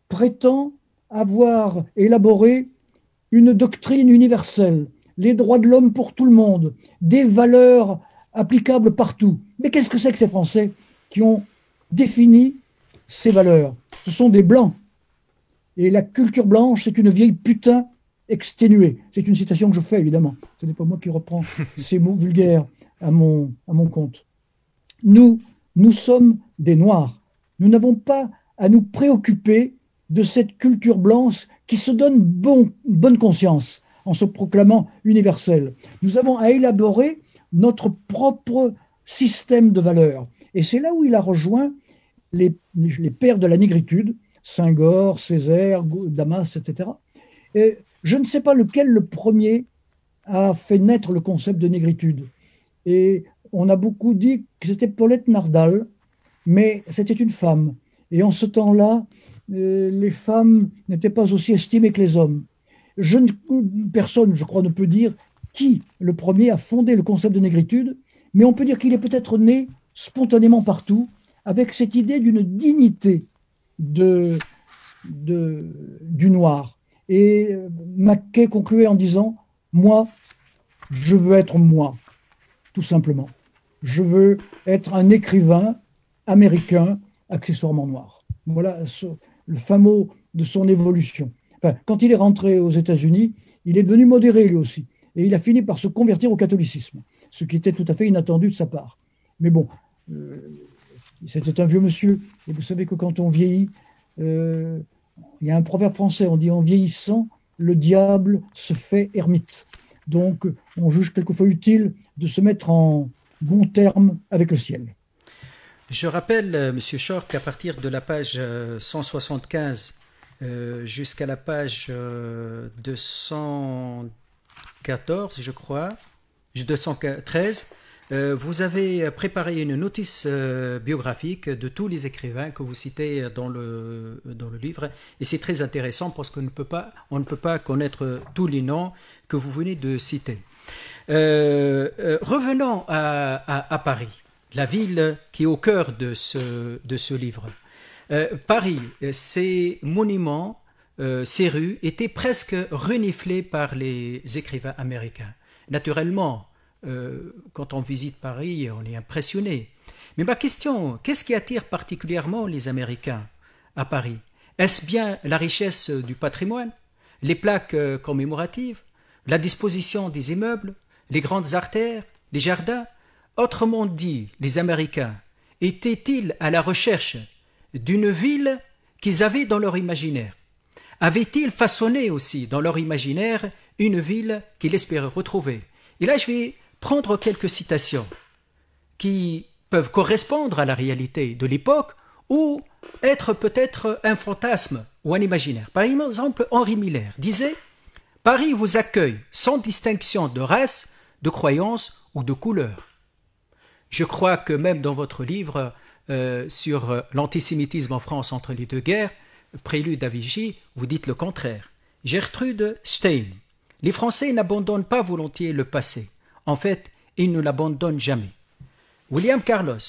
prétend avoir élaboré une doctrine universelle, les droits de l'homme pour tout le monde, des valeurs applicables partout. Mais qu'est-ce que c'est que ces Français qui ont défini ces valeurs? Ce sont des Blancs. Et la culture blanche, c'est une vieille putain exténuée. C'est une citation que je fais, évidemment. Ce n'est pas moi qui reprends ces mots vulgaires à mon compte. Nous sommes des Noirs. Nous n'avons pas à nous préoccuper de cette culture blanche qui se donne bonne conscience en se proclamant universelle. Nous avons à élaborer notre propre système de valeurs. Et c'est là où il a rejoint les pères de la négritude, Senghor, Césaire, Damas, etc. Et je ne sais pas lequel le premier a fait naître le concept de négritude. Et on a beaucoup dit que c'était Paulette Nardal, mais c'était une femme. Et en ce temps-là, les femmes n'étaient pas aussi estimées que les hommes. Personne, je crois, ne peut dire qui le premier a fondé le concept de négritude, mais on peut dire qu'il est peut-être né spontanément partout, avec cette idée d'une dignité du noir. Et Mackay concluait en disant « Moi, je veux être moi, tout simplement. Je veux être un écrivain américain, accessoirement noir. » Voilà le fin mot de son évolution. Enfin, quand il est rentré aux États-Unis, il est devenu modéré lui aussi. Et il a fini par se convertir au catholicisme, ce qui était tout à fait inattendu de sa part. Mais bon, c'était un vieux monsieur. Et vous savez que quand on vieillit, il y a un proverbe français, on dit en vieillissant, le diable se fait ermite. Donc, on juge quelquefois utile de se mettre en bon terme avec le ciel. Je rappelle, Monsieur Shor, qu'à partir de la page 175 jusqu'à la page 214, je crois, 213, vous avez préparé une notice biographique de tous les écrivains que vous citez dans le livre, et c'est très intéressant parce qu'on ne peut pas connaître tous les noms que vous venez de citer. Revenons à Paris, la ville qui est au cœur de ce livre. Paris, ses monuments, ses rues étaient presque reniflées par les écrivains américains. Naturellement, quand on visite Paris, on est impressionné. Mais ma question, qu'est-ce qui attire particulièrement les Américains à Paris? Est-ce bien la richesse du patrimoine, les plaques commémoratives, la disposition des immeubles, les grandes artères, les jardins? Autrement dit, les Américains étaient-ils à la recherche d'une ville qu'ils avaient dans leur imaginaire? Avaient-ils façonné aussi dans leur imaginaire une ville qu'ils espéraient retrouver? Et là, je vais prendre quelques citations qui peuvent correspondre à la réalité de l'époque ou être peut-être un fantasme ou un imaginaire. Par exemple, Henri Miller disait « Paris vous accueille sans distinction de race, de croyance ou de couleur ». Je crois que même dans votre livre sur l'antisémitisme en France entre les deux guerres, Prélude à Vichy, vous dites le contraire. Gertrude Stein. Les Français n'abandonnent pas volontiers le passé. En fait, ils ne l'abandonnent jamais. William Carlos.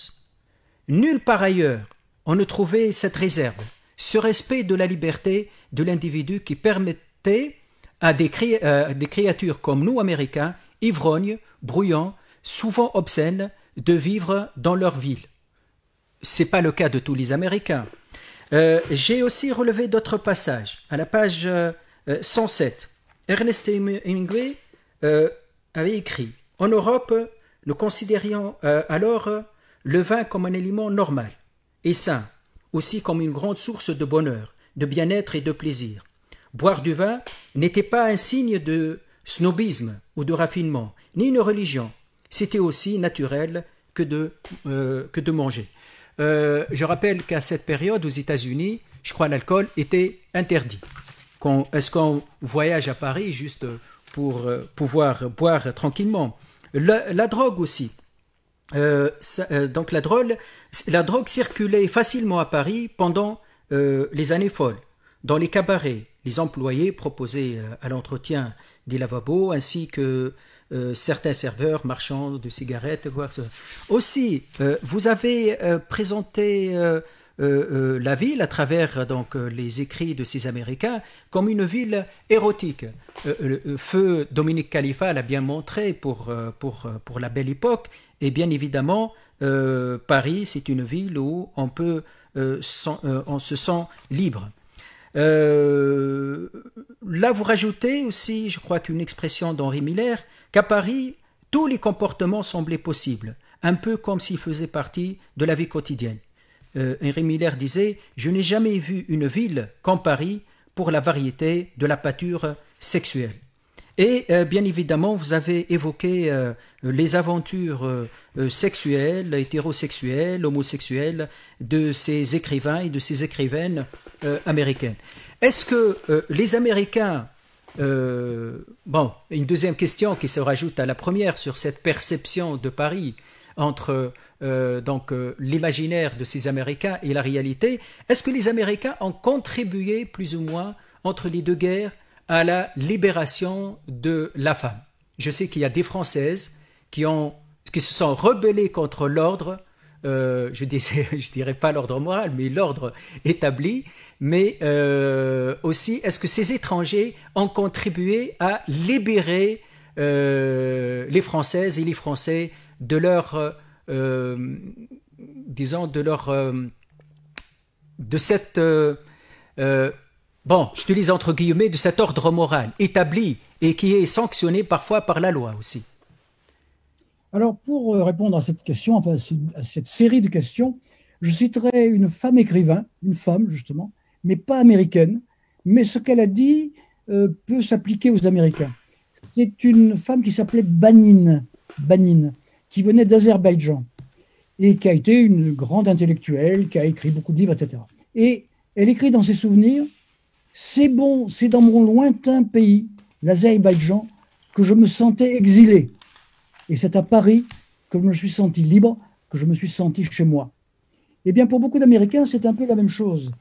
Nulle part ailleurs on ne trouvait cette réserve, ce respect de la liberté de l'individu qui permettait à des créatures comme nous, Américains, ivrognes, bruyants, souvent obscènes, de vivre dans leur ville. Ce n'est pas le cas de tous les Américains. J'ai aussi relevé d'autres passages. À la page 107, Ernest Hemingway avait écrit « En Europe, nous considérions alors le vin comme un aliment normal et sain, aussi comme une grande source de bonheur, de bien-être et de plaisir. Boire du vin n'était pas un signe de snobisme ou de raffinement, ni une religion. C'était aussi naturel que de manger. » Je rappelle qu'à cette période, aux États-Unis, je crois l'alcool était interdit. Est-ce qu'on voyage à Paris juste pour pouvoir boire tranquillement? La drogue aussi. Donc la drogue circulait facilement à Paris pendant les années folles. Dans les cabarets, les employés proposaient à l'entretien des lavabos ainsi que certains serveurs marchands de cigarettes. Aussi, vous avez présenté la ville à travers donc, les écrits de ces Américains comme une ville érotique. Feu Dominique Khalifa l'a bien montré pour la belle époque. Et bien évidemment, Paris, c'est une ville où on se sent libre. Là, vous rajoutez aussi, je crois qu'une expression d'Henri Miller, qu'à Paris, tous les comportements semblaient possibles, un peu comme s'ils faisaient partie de la vie quotidienne. Henri Miller disait « Je n'ai jamais vu une ville comme Paris pour la variété de la pâture sexuelle ». Et bien évidemment, vous avez évoqué les aventures sexuelles, hétérosexuelles, homosexuelles de ces écrivains et de ces écrivaines américaines. Est-ce que les Américains... bon, une deuxième question qui se rajoute à la première sur cette perception de Paris entre l'imaginaire de ces Américains et la réalité. Est-ce que les Américains ont contribué plus ou moins entre les deux guerres à la libération de la femme? Je sais qu'il y a des Françaises qui se sont rebellées contre l'ordre, je dirais pas l'ordre moral, mais l'ordre établi. Mais aussi, est-ce que ces étrangers ont contribué à libérer les Françaises et les Français de leur, de cette euh, bon, j'utilise entre guillemets, de cet ordre moral établi et qui est sanctionné parfois par la loi aussi? Alors, pour répondre à cette question, enfin à cette série de questions, je citerai une femme écrivain, une femme justement, mais pas américaine, mais ce qu'elle a dit peut s'appliquer aux Américains. C'est une femme qui s'appelait Banine, qui venait d'Azerbaïdjan et qui a été une grande intellectuelle, qui a écrit beaucoup de livres, etc. Et elle écrit dans ses souvenirs: c'est bon, c'est dans mon lointain pays, l'Azerbaïdjan, que je me sentais exilé. Et c'est à Paris que je me suis senti libre, que je me suis senti chez moi. Eh bien, pour beaucoup d'Américains, c'est un peu la même chose.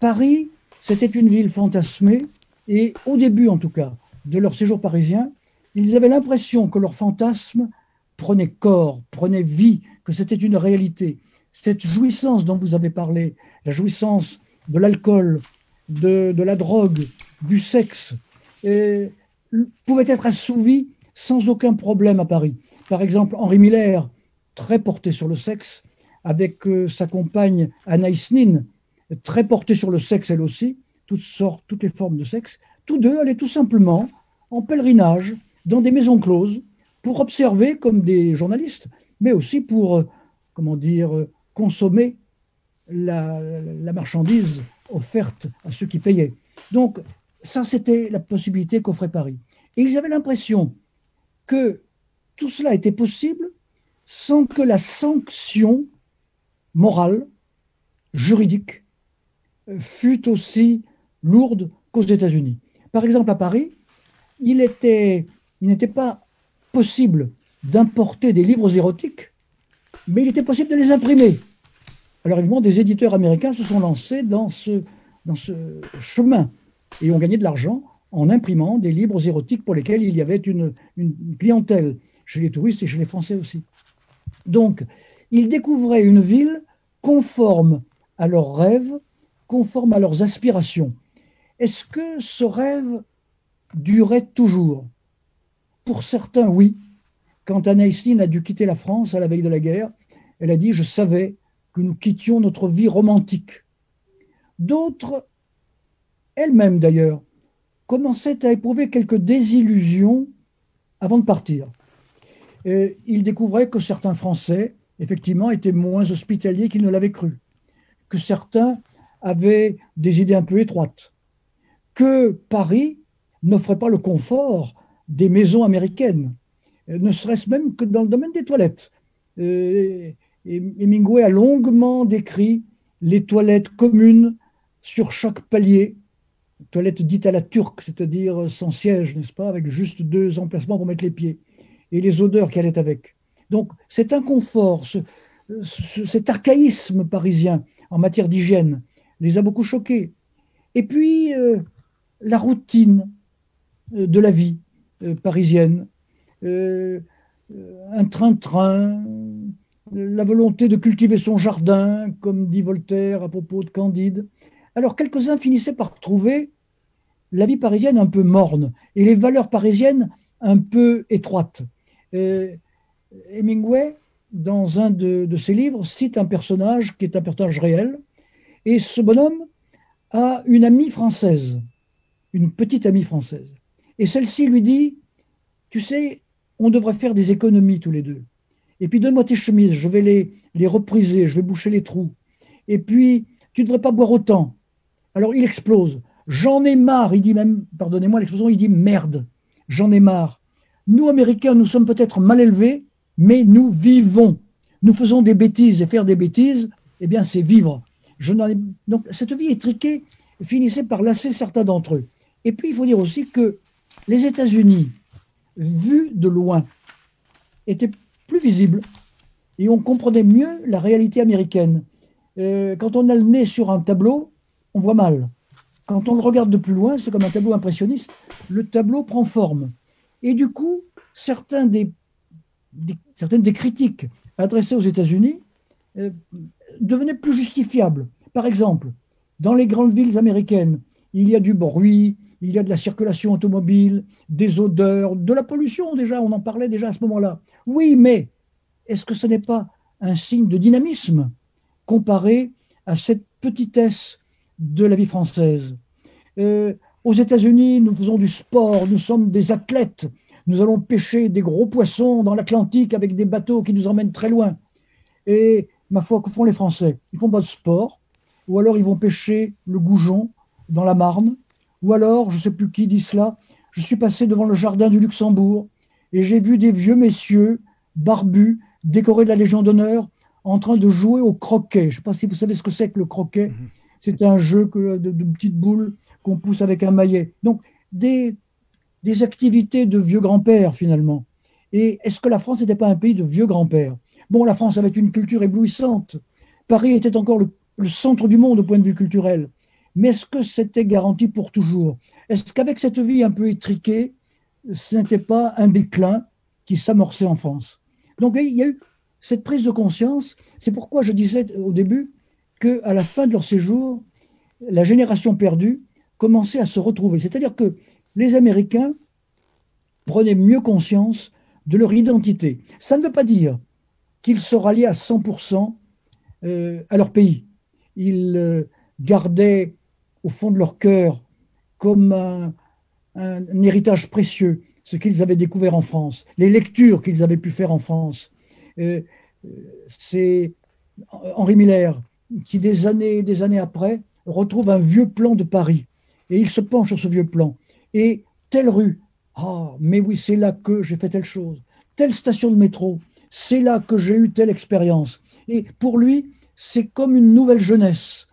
Paris, c'était une ville fantasmée, et au début, en tout cas, de leur séjour parisien, ils avaient l'impression que leur fantasme prenait corps, prenait vie, que c'était une réalité. Cette jouissance dont vous avez parlé, la jouissance de l'alcool, de la drogue, du sexe, pouvait être assouvie sans aucun problème à Paris. Par exemple, Henri Miller, très porté sur le sexe, avec sa compagne Anaïs Nin, très portée sur le sexe elle aussi, toutes les formes de sexe, tous deux allaient tout simplement en pèlerinage dans des maisons closes pour observer comme des journalistes, mais aussi pour, comment dire, consommer la marchandise offerte à ceux qui payaient. Donc, ça, c'était la possibilité qu'offrait Paris. Et ils avaient l'impression que tout cela était possible sans que la sanction morale, juridique, fût aussi lourde qu'aux États-Unis. Par exemple, à Paris, il n'était pas possible d'importer des livres érotiques, mais il était possible de les imprimer. Alors évidemment, des éditeurs américains se sont lancés dans ce chemin et ont gagné de l'argent en imprimant des livres érotiques pour lesquels il y avait une clientèle, chez les touristes et chez les Français aussi. Donc, ils découvraient une ville conforme à leurs rêves, conforme à leurs aspirations. Est-ce que ce rêve durait toujours? Pour certains, oui. Quand Anaïs Nin a dû quitter la France à la veille de la guerre, elle a dit « Je savais que nous quittions notre vie romantique ». D'autres, elle-même d'ailleurs, commençaient à éprouver quelques désillusions avant de partir. Ils découvraient que certains Français, effectivement, étaient moins hospitaliers qu'ils ne l'avaient cru, que certains avaient des idées un peu étroites, que Paris n'offrait pas le confort des maisons américaines, ne serait-ce même que dans le domaine des toilettes. Hemingway a longuement décrit les toilettes communes sur chaque palier, toilettes dites à la turque, c'est-à-dire sans siège, n'est-ce pas, avec juste 2 emplacements pour mettre les pieds, et les odeurs qui allaient avec. Donc cet inconfort, cet archaïsme parisien en matière d'hygiène les a beaucoup choqués. Et puis la routine de la vie parisienne, un train-train, la volonté de cultiver son jardin, comme dit Voltaire à propos de Candide. Alors quelques-uns finissaient par trouver la vie parisienne un peu morne et les valeurs parisiennes un peu étroites. Hemingway, dans un de ses livres, cite un personnage qui est un personnage réel, et ce bonhomme a une amie française, une petite amie française. Et celle-ci lui dit, tu sais, on devrait faire des économies tous les deux. Et puis donne-moi tes chemises, je vais les repriser, je vais boucher les trous. Et puis, tu ne devrais pas boire autant. Alors il explose. J'en ai marre, il dit même, pardonnez-moi l'expression, il dit merde, j'en ai marre. Nous, Américains, nous sommes peut-être mal élevés, mais nous vivons. Nous faisons des bêtises, et faire des bêtises, eh bien, c'est vivre. Donc, cette vie étriquée finissait par lasser certains d'entre eux. Et puis, il faut dire aussi que les États-Unis, vus de loin, étaient plus visibles et on comprenait mieux la réalité américaine. Quand on a le nez sur un tableau, on voit mal. Quand on le regarde de plus loin, c'est comme un tableau impressionniste, le tableau prend forme. Et du coup, certaines des critiques adressées aux États-Unis devenaient plus justifiables. Par exemple, dans les grandes villes américaines, il y a du bruit, il y a de la circulation automobile, des odeurs, de la pollution déjà, on en parlait déjà à ce moment-là. Oui, mais est-ce que ce n'est pas un signe de dynamisme comparé à cette petitesse de la vie française. Aux États-Unis, nous faisons du sport, nous sommes des athlètes, nous allons pêcher des gros poissons dans l'Atlantique avec des bateaux qui nous emmènent très loin. Et ma foi, que font les Français? Ils font pas de sport, ou alors ils vont pêcher le goujon dans la Marne, ou alors, je ne sais plus qui dit cela, je suis passé devant le jardin du Luxembourg et j'ai vu des vieux messieurs barbus, décorés de la Légion d'honneur, en train de jouer au croquet. Je ne sais pas si vous savez ce que c'est que le croquet. C'est un jeu de petites boules qu'on pousse avec un maillet. Donc, des activités de vieux grands-pères, finalement. Et est-ce que la France n'était pas un pays de vieux grands-pères? Bon, la France avait une culture éblouissante. Paris était encore le centre du monde au point de vue culturel. Mais est-ce que c'était garanti pour toujours? Est-ce qu'avec cette vie un peu étriquée, ce n'était pas un déclin qui s'amorçait en France? Donc, il y a eu cette prise de conscience. C'est pourquoi je disais au début qu'à la fin de leur séjour, la génération perdue commençait à se retrouver. C'est-à-dire que les Américains prenaient mieux conscience de leur identité. Ça ne veut pas dire qu'ils se ralliaient à 100% à leur pays. Ils gardaient au fond de leur cœur comme un héritage précieux ce qu'ils avaient découvert en France, les lectures qu'ils avaient pu faire en France. C'est Henri Miller qui, des années après, retrouve un vieux plan de Paris. Et il se penche sur ce vieux plan. Et telle rue, ah, mais oui, c'est là que j'ai fait telle chose. Telle station de métro, c'est là que j'ai eu telle expérience. Et pour lui, c'est comme une nouvelle jeunesse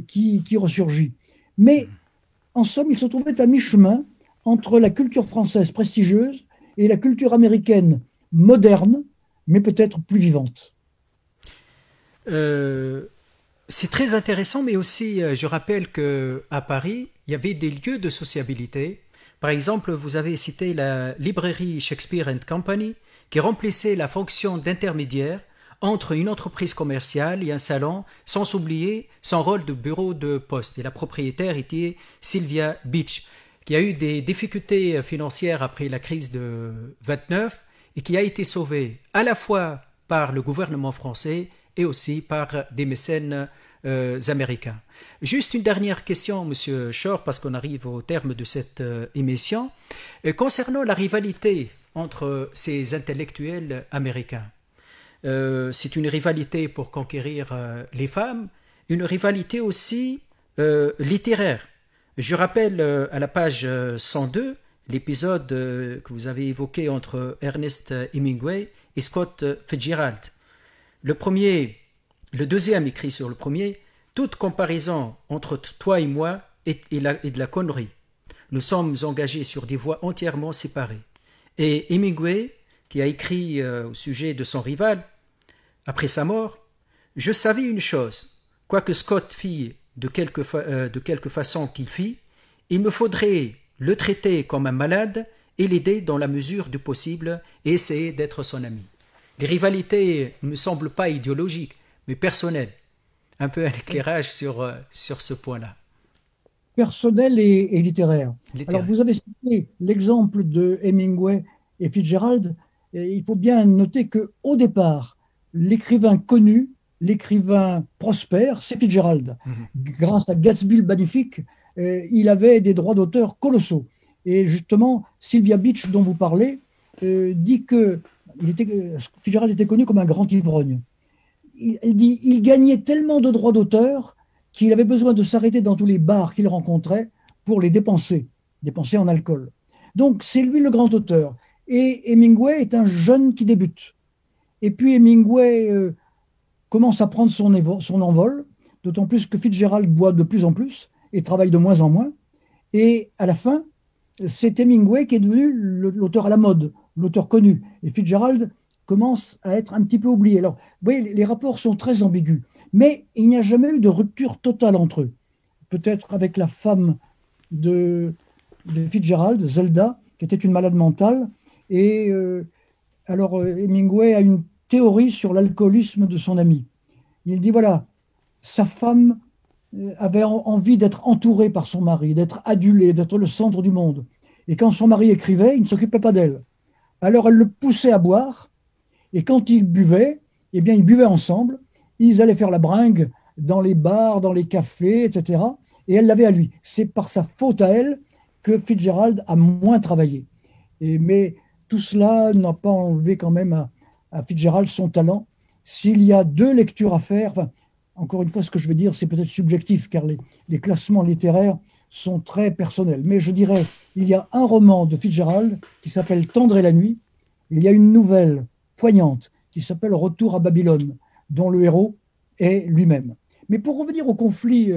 qui ressurgit. Mais en somme, il se trouvait à mi-chemin entre la culture française prestigieuse et la culture américaine moderne, mais peut-être plus vivante. C'est très intéressant, mais aussi, je rappelle qu'à Paris, il y avait des lieux de sociabilité. Par exemple, vous avez cité la librairie Shakespeare & Company, qui remplissait la fonction d'intermédiaire entre une entreprise commerciale et un salon, sans oublier son rôle de bureau de poste. Et la propriétaire était Sylvia Beach, qui a eu des difficultés financières après la crise de 29 et qui a été sauvée à la fois par le gouvernement français et aussi par des mécènes américains. Juste une dernière question, Monsieur Shore, parce qu'on arrive au terme de cette émission. Concernant la rivalité entre ces intellectuels américains, c'est une rivalité pour conquérir les femmes, une rivalité aussi littéraire. Je rappelle à la page 102 l'épisode que vous avez évoqué entre Ernest Hemingway et Scott Fitzgerald. Le deuxième écrit sur le premier: toute comparaison entre toi et moi est de la connerie. Nous sommes engagés sur des voies entièrement séparées. Et Hemingway, qui a écrit au sujet de son rival, après sa mort: je savais une chose, quoi que Scott fît de quelque façon qu'il fit, il me faudrait le traiter comme un malade et l'aider dans la mesure du possible et essayer d'être son ami. Les rivalités ne me semblent pas idéologiques, mais personnelles. Un peu un éclairage sur ce point-là. Personnel et littéraire. Alors, vous avez cité l'exemple de Hemingway et Fitzgerald. Et il faut bien noter qu'au départ, l'écrivain connu, l'écrivain prospère, c'est Fitzgerald. Grâce à Gatsby le Magnifique, il avait des droits d'auteur colossaux. Et justement, Sylvia Beach, dont vous parlez, dit que Fitzgerald était connu comme un grand ivrogne. Elle dit il gagnait tellement de droits d'auteur qu'il avait besoin de s'arrêter dans tous les bars qu'il rencontrait pour les dépenser en alcool. Donc c'est lui le grand auteur. Et Hemingway est un jeune qui débute. Et puis Hemingway commence à prendre son envol, d'autant plus que Fitzgerald boit de plus en plus et travaille de moins en moins. Et à la fin, c'est Hemingway qui est devenu l'auteur à la mode, l'auteur connu. Et Fitzgerald commence à être un petit peu oublié. Alors, vous voyez, les rapports sont très ambigus. Mais il n'y a jamais eu de rupture totale entre eux. Peut-être avec la femme de Fitzgerald, Zelda, qui était une malade mentale. Et alors, Hemingway a une théorie sur l'alcoolisme de son ami. Il dit, voilà, sa femme avait envie d'être entourée par son mari, d'être adulée, d'être le centre du monde. Et quand son mari écrivait, il ne s'occupait pas d'elle. Alors, elle le poussait à boire. Et quand ils buvaient, eh bien, ils buvaient ensemble. Ils allaient faire la bringue dans les bars, dans les cafés, etc. et elle l'avait à lui. C'est par sa faute à elle que Fitzgerald a moins travaillé. Mais tout cela n'a pas enlevé quand même à Fitzgerald son talent. S'il y a deux lectures à faire, enfin, encore une fois, ce que je veux dire, c'est peut-être subjectif, car les classements littéraires sont très personnels. Mais je dirais, il y a un roman de Fitzgerald qui s'appelle Tendre et la nuit. Il y a une nouvelle poignante qui s'appelle Retour à Babylone, dont le héros est lui-même. Mais pour revenir au conflit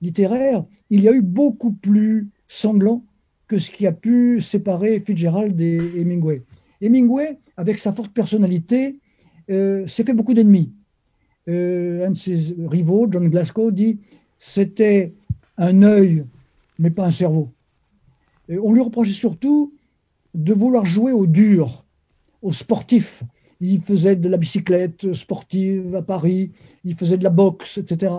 littéraire, il y a eu beaucoup plus sanglant que ce qui a pu séparer Fitzgerald et Hemingway. Hemingway, avec sa forte personnalité, s'est fait beaucoup d'ennemis. Un de ses rivaux, John Glasgow, dit « c'était un œil, mais pas un cerveau ». On lui reprochait surtout de vouloir jouer au dur, au sportif. Il faisait de la bicyclette sportive à Paris, il faisait de la boxe, etc.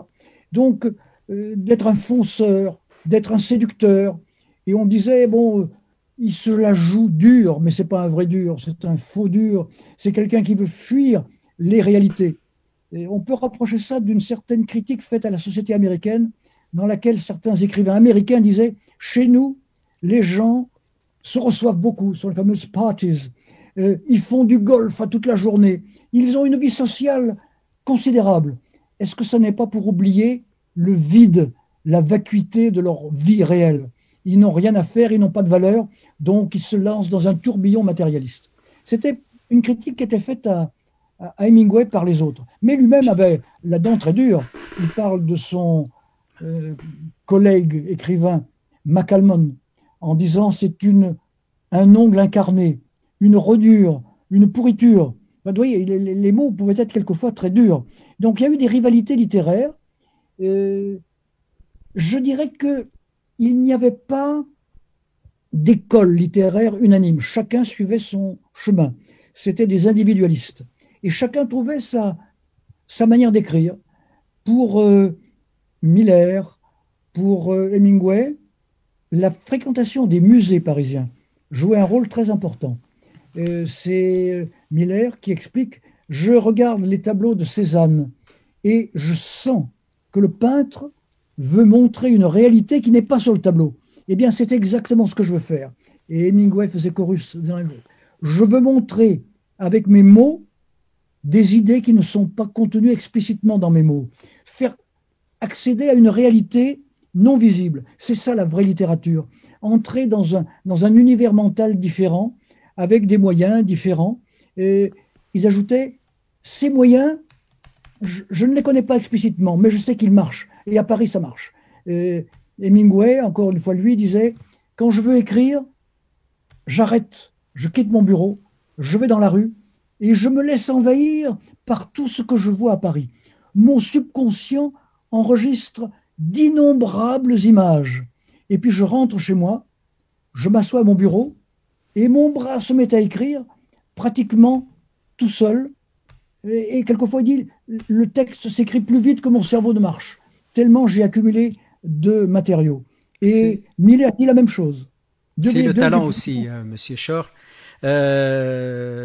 Donc, d'être un fonceur, d'être un séducteur. Et on disait, bon, il se la joue dur, mais ce n'est pas un vrai dur, c'est un faux dur. C'est quelqu'un qui veut fuir les réalités. Et on peut rapprocher ça d'une certaine critique faite à la société américaine, dans laquelle certains écrivains américains disaient, chez nous, les gens se reçoivent beaucoup sur les fameuses parties. Ils font du golf à toute la journée. Ils ont une vie sociale considérable. Est-ce que ce n'est pas pour oublier le vide, la vacuité de leur vie réelle? Ils n'ont rien à faire, ils n'ont pas de valeur, donc ils se lancent dans un tourbillon matérialiste. C'était une critique qui était faite à Hemingway par les autres. Mais lui-même avait la dent très dure. Il parle de son collègue écrivain McCalmon en disant c'est un ongle incarné, une rodure, une pourriture. Vous voyez, les mots pouvaient être quelquefois très durs. Donc il y a eu des rivalités littéraires. Je dirais qu'il n'y avait pas d'école littéraire unanime. Chacun suivait son chemin. C'était des individualistes. Et chacun trouvait sa manière d'écrire. Pour Miller, pour Hemingway, la fréquentation des musées parisiens jouait un rôle très important. C'est Miller qui explique « Je regarde les tableaux de Cézanne et je sens que le peintre veut montrer une réalité qui n'est pas sur le tableau. » Eh bien, c'est exactement ce que je veux faire. Et Hemingway faisait chorus. Je veux montrer avec mes mots des idées qui ne sont pas contenues explicitement dans mes mots. Faire accéder à une réalité non visible. C'est ça la vraie littérature. Entrer dans un univers mental différent, avec des moyens différents. Et ils ajoutaient, ces moyens, je ne les connais pas explicitement, mais je sais qu'ils marchent. Et à Paris, ça marche. Et Hemingway, encore une fois, lui, disait, quand je veux écrire, j'arrête, je quitte mon bureau, je vais dans la rue, et je me laisse envahir par tout ce que je vois à Paris. Mon subconscient enregistre d'innombrables images. Et puis je rentre chez moi, je m'assois à mon bureau, et mon bras se met à écrire pratiquement tout seul. Et quelquefois, il dit, le texte s'écrit plus vite que mon cerveau ne marche, tellement j'ai accumulé de matériaux. Et Miller dit la même chose. C'est le talent aussi, Monsieur Shor.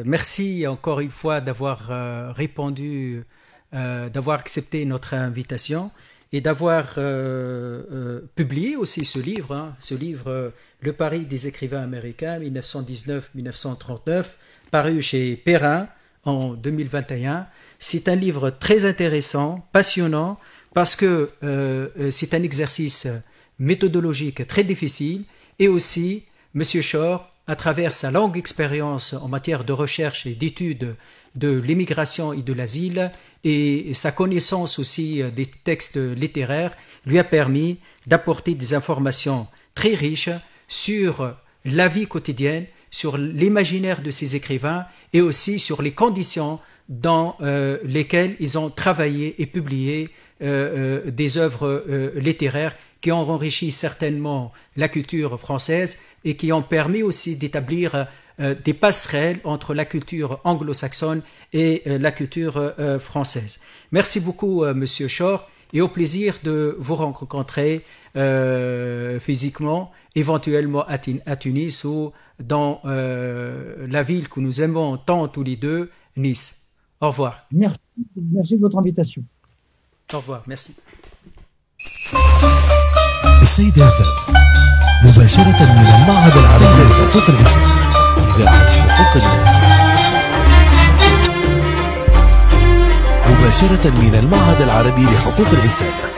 Merci encore une fois d'avoir répondu, d'avoir accepté notre invitation et d'avoir publié aussi ce livre, Le Paris des écrivains américains, 1919-1939, paru chez Perrin en 2021. C'est un livre très intéressant, passionnant, parce que c'est un exercice méthodologique très difficile, et aussi, M. Shor, à travers sa longue expérience en matière de recherche et d'études de l'immigration et de l'asile, et sa connaissance aussi des textes littéraires, lui a permis d'apporter des informations très riches sur la vie quotidienne, sur l'imaginaire de ces écrivains et aussi sur les conditions dans lesquelles ils ont travaillé et publié des œuvres littéraires qui ont enrichi certainement la culture française et qui ont permis aussi d'établir des passerelles entre la culture anglo-saxonne et la culture française. Merci beaucoup, Monsieur Shor, et au plaisir de vous rencontrer physiquement, éventuellement à Tunis ou dans la ville que nous aimons tant tous les deux, Nice. Au revoir. Merci de votre invitation. Au revoir, merci. السيدة FM مباشرة من المعهد العربي لحقوق الإنسان، إذاعة حقوق الناس. مباشرة من المعهد العربي لحقوق الإنسان.